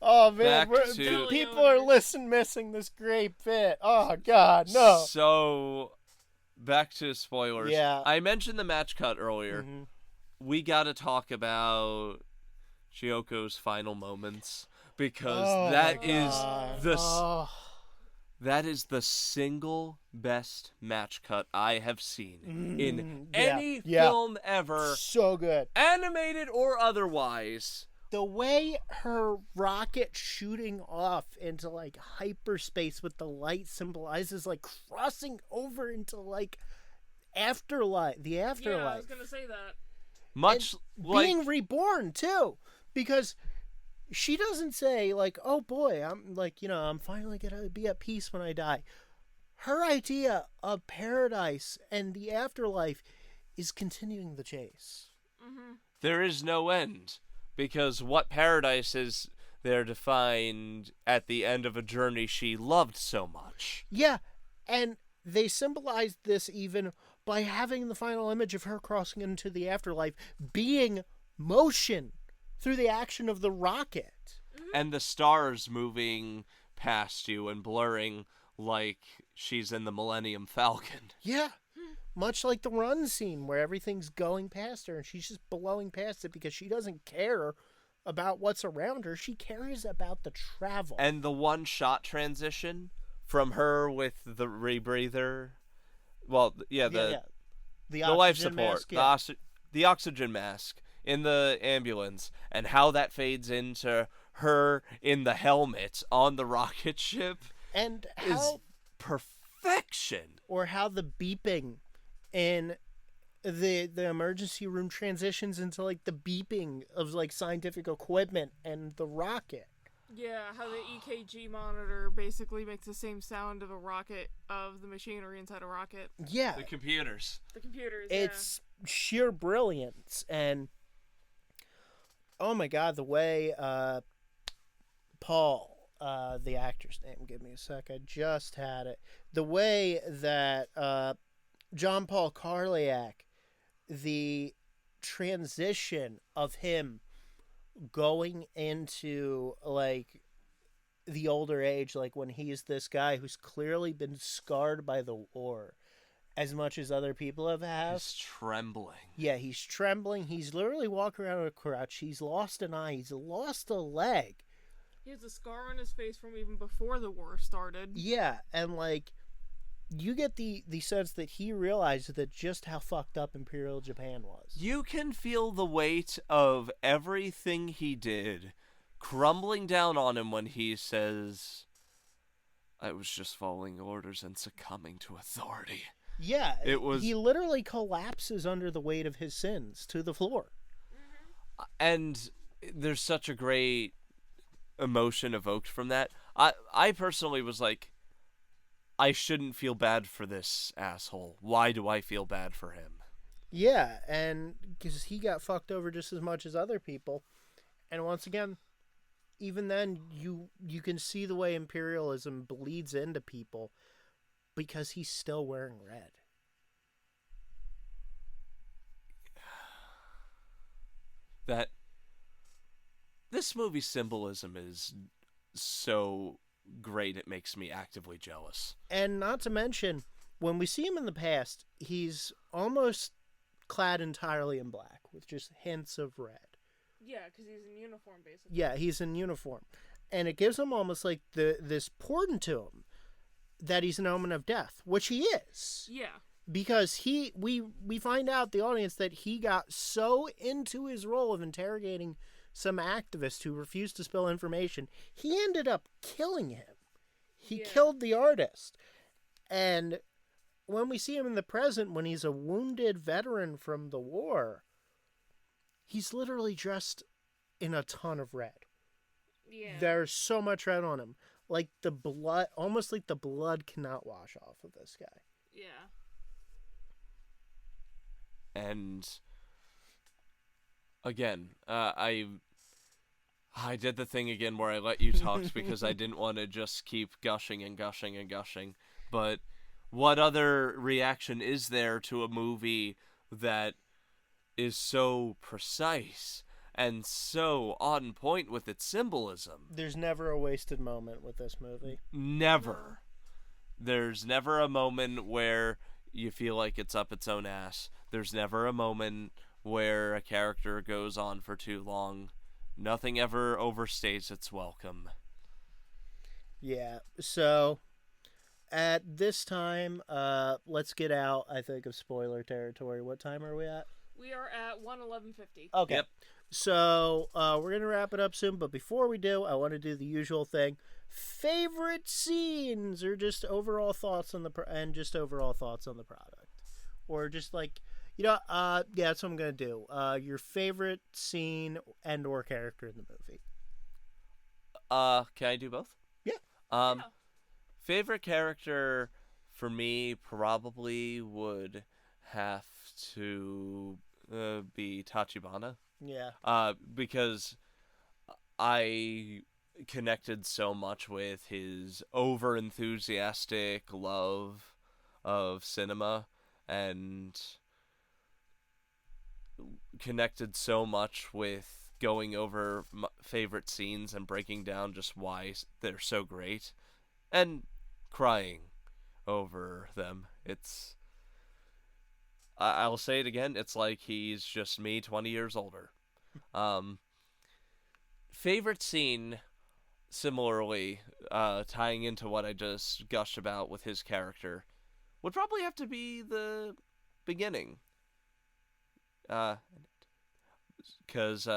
Oh, man, Back to- people are missing this great bit. Oh, God, no. So, back to spoilers. Yeah. I mentioned the match cut earlier. Mhm. We got to talk about Chioko's final moments because Oh, that my is God. the Oh. that is the single best match cut I have seen in yeah, any yeah. film ever, So good. animated or otherwise. The way her rocket shooting off into, like, hyperspace with the light symbolizes, like, crossing over into, like, afterlife. The afterlife. Yeah, I was gonna say that. Much like being reborn, too. Because she doesn't say, like, oh, boy, I'm, like, I'm finally gonna be at peace when I die. Her idea of paradise and the afterlife is continuing the chase. Mm-hmm. there is no end, because what paradise is there to find at the end of a journey she loved so much? Yeah, and they symbolized this even by having the final image of her crossing into the afterlife being motion through the action of the rocket. And the stars moving past you and blurring like she's in the Millennium Falcon. Yeah, much like the run scene where everything's going past her and she's just blowing past it because she doesn't care about what's around her. She cares about the travel. And the one-shot transition from her with the rebreather. Well, yeah, the life oxygen support, mask, yeah. the oxygen mask in the ambulance, and how that fades into her in the helmet on the rocket ship And is how, perfection. or how the beeping in the emergency room transitions into, like, the beeping of, like, scientific equipment and the rocket. Yeah, how the EKG monitor basically makes the same sound of a rocket, of the machinery inside a rocket. Yeah, The computers. The computers, it's sheer brilliance. And oh my God, the way Paul, the actor's name, give me a sec, I just had it, the way that John Paul Carliak, the transition of him going into, like, the older age, like when he's this guy who's clearly been scarred by the war as much as other people have. He's trembling. Yeah, he's trembling. He's literally walking around with a crutch. He's lost an eye. He's lost a leg. He has a scar on his face from even before the war started. Yeah, and, like, you get the sense that he realized that just how fucked up Imperial Japan was. You can feel the weight of everything he did crumbling down on him when he says, I was just following orders and succumbing to authority. Yeah, It was... he literally collapses under the weight of his sins to the floor. And there's such a great emotion evoked from that. I personally was like, I shouldn't feel bad for this asshole. Why do I feel bad for him? Yeah, and because he got fucked over just as much as other people. And once again, even then, you can see the way imperialism bleeds into people because he's still wearing red. That this movie's symbolism is so great, it makes me actively jealous. And not to mention, when we see him in the past, he's almost clad entirely in black with just hints of red. Yeah, because he's in uniform, basically. Yeah, he's in uniform. And it gives him almost like this portent to him that he's an omen of death, which he is. Yeah. Because we find out, the audience, that he got so into his role of interrogating some activist who refused to spill information, he ended up killing him. He killed the artist. And when we see him in the present, when he's a wounded veteran from the war, he's literally dressed in a ton of red. Yeah. There's so much red on him. Like the blood, almost like the blood cannot wash off of this guy. Yeah. And again, I did the thing again where I let you talk because I didn't want to just keep gushing and gushing and gushing. But what other reaction is there to a movie that is so precise and so on point with its symbolism? There's never a wasted moment with this movie. Never. There's never a moment where you feel like it's up its own ass. There's never a moment where a character goes on for too long. Nothing ever overstays its welcome. Yeah, so at this time, let's get out, I think, of spoiler territory. What time are we at? We are at 1:11:50. Okay. Yep. So we're going to wrap it up soon, but before we do, I want to do the usual thing. Favorite scenes, or just overall thoughts on the overall thoughts on the product, or just like, yeah, that's what I'm gonna do. Your favorite scene and or character in the movie. Can I do both? Yeah. Yeah. Favorite character for me probably would have to be Tachibana. Yeah. Because I connected so much with his over-enthusiastic love of cinema, and connected so much with going over my favorite scenes and breaking down just why they're so great, and crying over them. It's... I'll say it again, it's like he's just me 20 years older. Favorite scene, similarly, tying into what I just gushed about with his character, would probably have to be the beginning. Because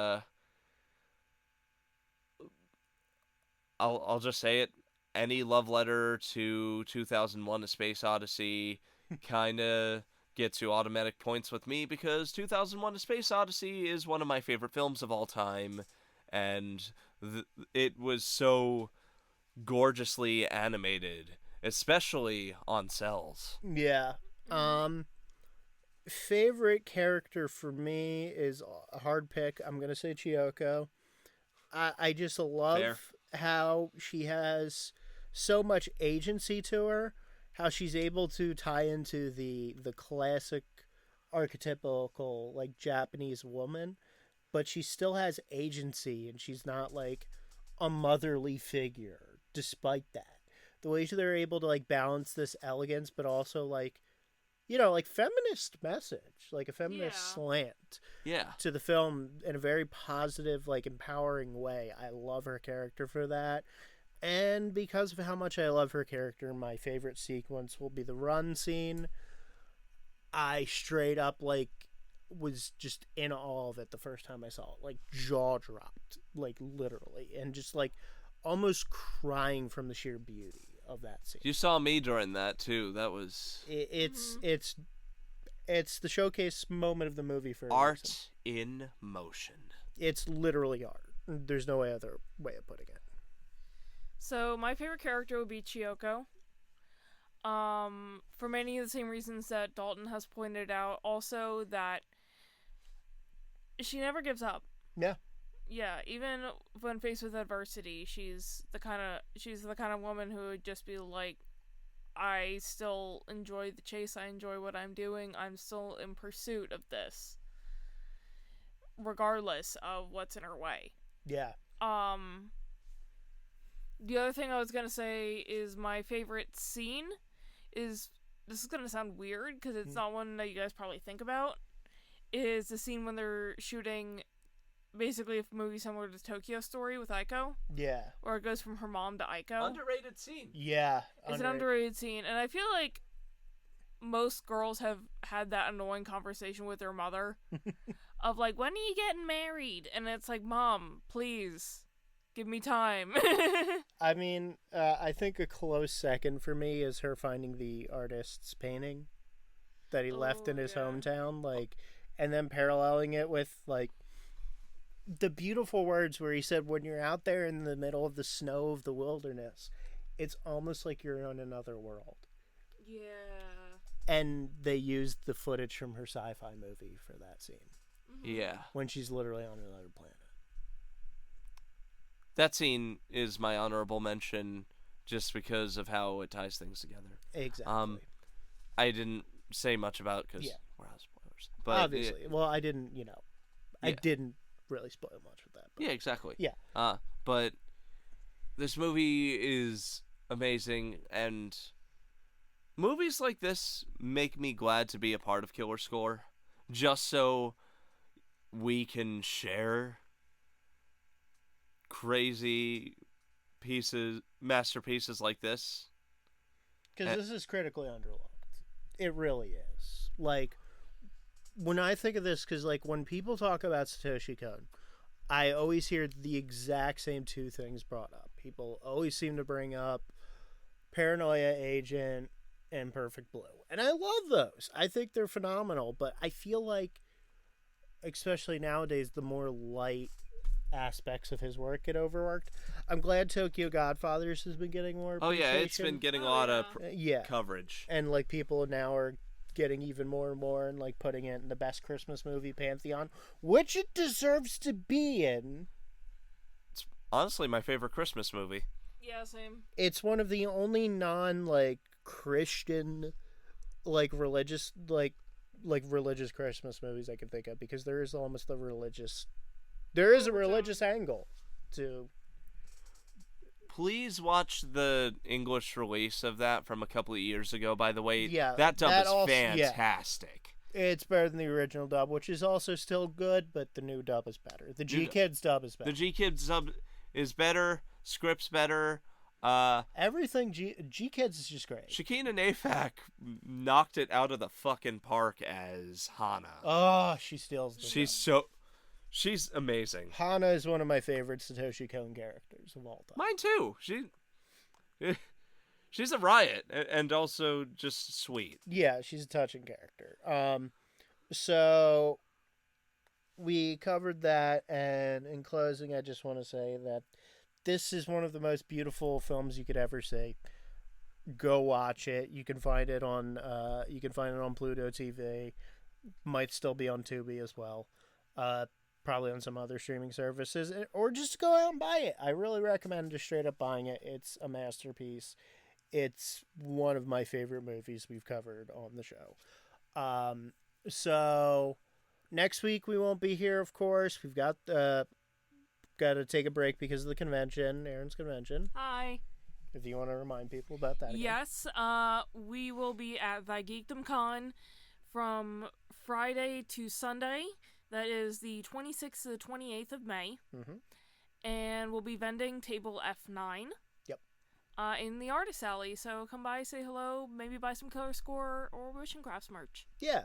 I'll just say it, any love letter to 2001: A Space Odyssey kind of gets you automatic points with me, because 2001: A Space Odyssey is one of my favorite films of all time, and it was so gorgeously animated, especially on cells. Yeah. Favorite character for me is a hard pick. I'm gonna say Chiyoko. I just love Fair. how she has so much agency to her, how she's able to tie into the classic archetypical like Japanese woman, but she still has agency, and she's not like a motherly figure despite that. The way they're able to like balance this elegance but also like, you know, like feminist message, like a feminist slant Yeah. to the film in a very positive, like empowering way. I love her character for that. And because of how much I love her character, my favorite sequence will be the run scene. I straight up like was just in awe of it the first time I saw it, like jaw dropped, like literally, and just like almost crying from the sheer beauty of that scene. You saw me during that too. That was It's the showcase moment of the movie for art in motion. It's literally art. There's no other way of putting it. So my favorite character would be Chiyoko. For many of the same reasons that Daulton has pointed out. Also that she never gives up. Yeah. Yeah, even when faced with adversity, she's the kind of woman who would just be like, I still enjoy the chase, I enjoy what I'm doing, I'm still in pursuit of this, regardless of what's in her way. Yeah. The other thing I was gonna say is my favorite scene is, this is gonna sound weird, because it's not one that you guys probably think about, is the scene when they're shooting basically a movie similar to Tokyo Story with Aiko. Yeah. Where it goes from her mom to Aiko. Underrated scene. Yeah. It's an underrated scene. And I feel like most girls have had that annoying conversation with their mother of like, when are you getting married? And it's like, Mom, please, give me time. I mean, I think a close second for me is her finding the artist's painting that he left in his hometown, like, and then paralleling it with, like, the beautiful words where he said, when you're out there in the middle of the snow of the wilderness, it's almost like you're in another world. Yeah. And they used the footage from her sci-fi movie for that scene. Yeah. When she's literally on another planet. That scene is my honorable mention just because of how it ties things together. Exactly. I didn't say much about because we're out of spoilers. But obviously. Well, I didn't, I didn't really spoil much with that. But. Yeah, exactly. Yeah. But this movie is amazing, and movies like this make me glad to be a part of Killer Score, just so we can share crazy masterpieces like this. Because this is critically underlooked. It really is. Like, when I think of this, because, like, when people talk about Satoshi Kon, I always hear the exact same two things brought up. People always seem to bring up Paranoia Agent and Perfect Blue. And I love those. I think they're phenomenal. But I feel like, especially nowadays, the more light aspects of his work get overworked. I'm glad Tokyo Godfathers has been getting more appreciation. Oh, yeah, it's been getting a lot of coverage. And, like, people now are getting even more and more and, like, putting it in the best Christmas movie pantheon, which it deserves to be in. It's honestly my favorite Christmas movie. Yeah, same. It's one of the only non, like, Christian, like, religious, like religious Christmas movies I can think of, because there is almost a religious angle to. Please watch the English release of that from a couple of years ago, by the way. Yeah, that dub is fantastic. Yeah. It's better than the original dub, which is also still good, but the new dub is better. The G-Kids dub is better. The G-Kids dub is better, script's better. Everything G-Kids is just great. Shakina Nafak knocked it out of the fucking park as Hana. Oh, she steals the dub. She's amazing. Hana is one of my favorite Satoshi Kon characters of all time. Mine too. She's a riot and also just sweet. Yeah, she's a touching character. So we covered that, and in closing, I just want to say that this is one of the most beautiful films you could ever see. Go watch it. You can find it on Pluto TV. Might still be on Tubi as well. Probably on some other streaming services, or just go out and buy it. I really recommend just straight up buying it. It's a masterpiece. It's one of my favorite movies we've covered on the show. So next week we won't be here, of course. We've got to take a break because of the convention, Erin's convention. Hi. If you want to remind people about that again. Yes, we will be at Thy Geekdom Con from Friday to Sunday. That is the 26th to the 28th of May. Mm-hmm. And we'll be vending table F9. Yep. In the Artist Alley. So come by, say hello, maybe buy some Color Score or Wishing Crafts merch. Yeah.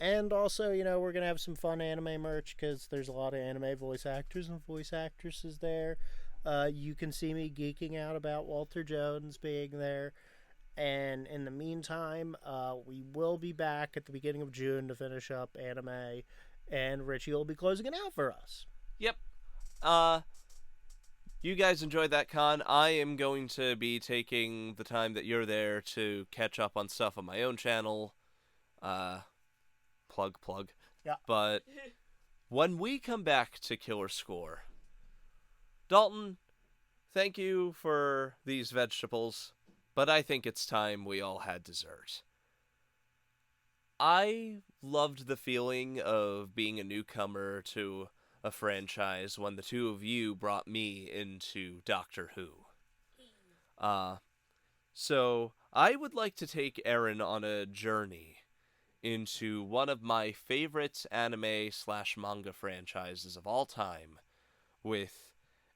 And also, we're going to have some fun anime merch because there's a lot of anime voice actors and voice actresses there. you can see me geeking out about Walter Jones being there. And in the meantime, we will be back at the beginning of June to finish up anime, and Richie will be closing it out for us. Yep. You guys enjoyed that con. I am going to be taking the time that you're there to catch up on stuff on my own channel. Plug. Yeah. But when we come back to Killer Score, Daulton, thank you for these vegetables, but I think it's time we all had dessert. I loved the feeling of being a newcomer to a franchise when the two of you brought me into Doctor Who. So I would like to take Erin on a journey into one of my favorite anime/manga franchises of all time, with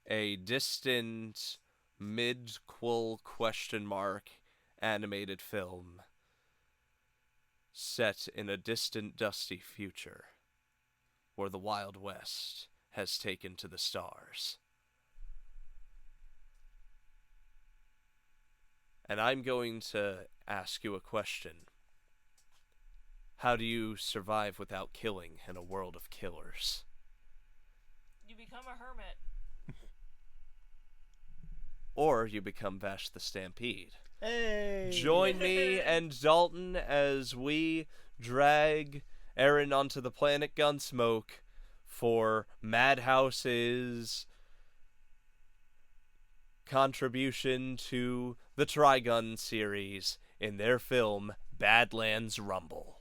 a distant mid-quel question mark animated film set in a distant dusty future where the Wild West has taken to the stars. And I'm going to ask you a question. How do you survive without killing in a world of killers? You become a hermit. Or you become Vash the Stampede. Hey! Join me and Daulton as we drag Erin onto the planet Gunsmoke for Madhouse's contribution to the Trigun series in their film Badlands Rumble.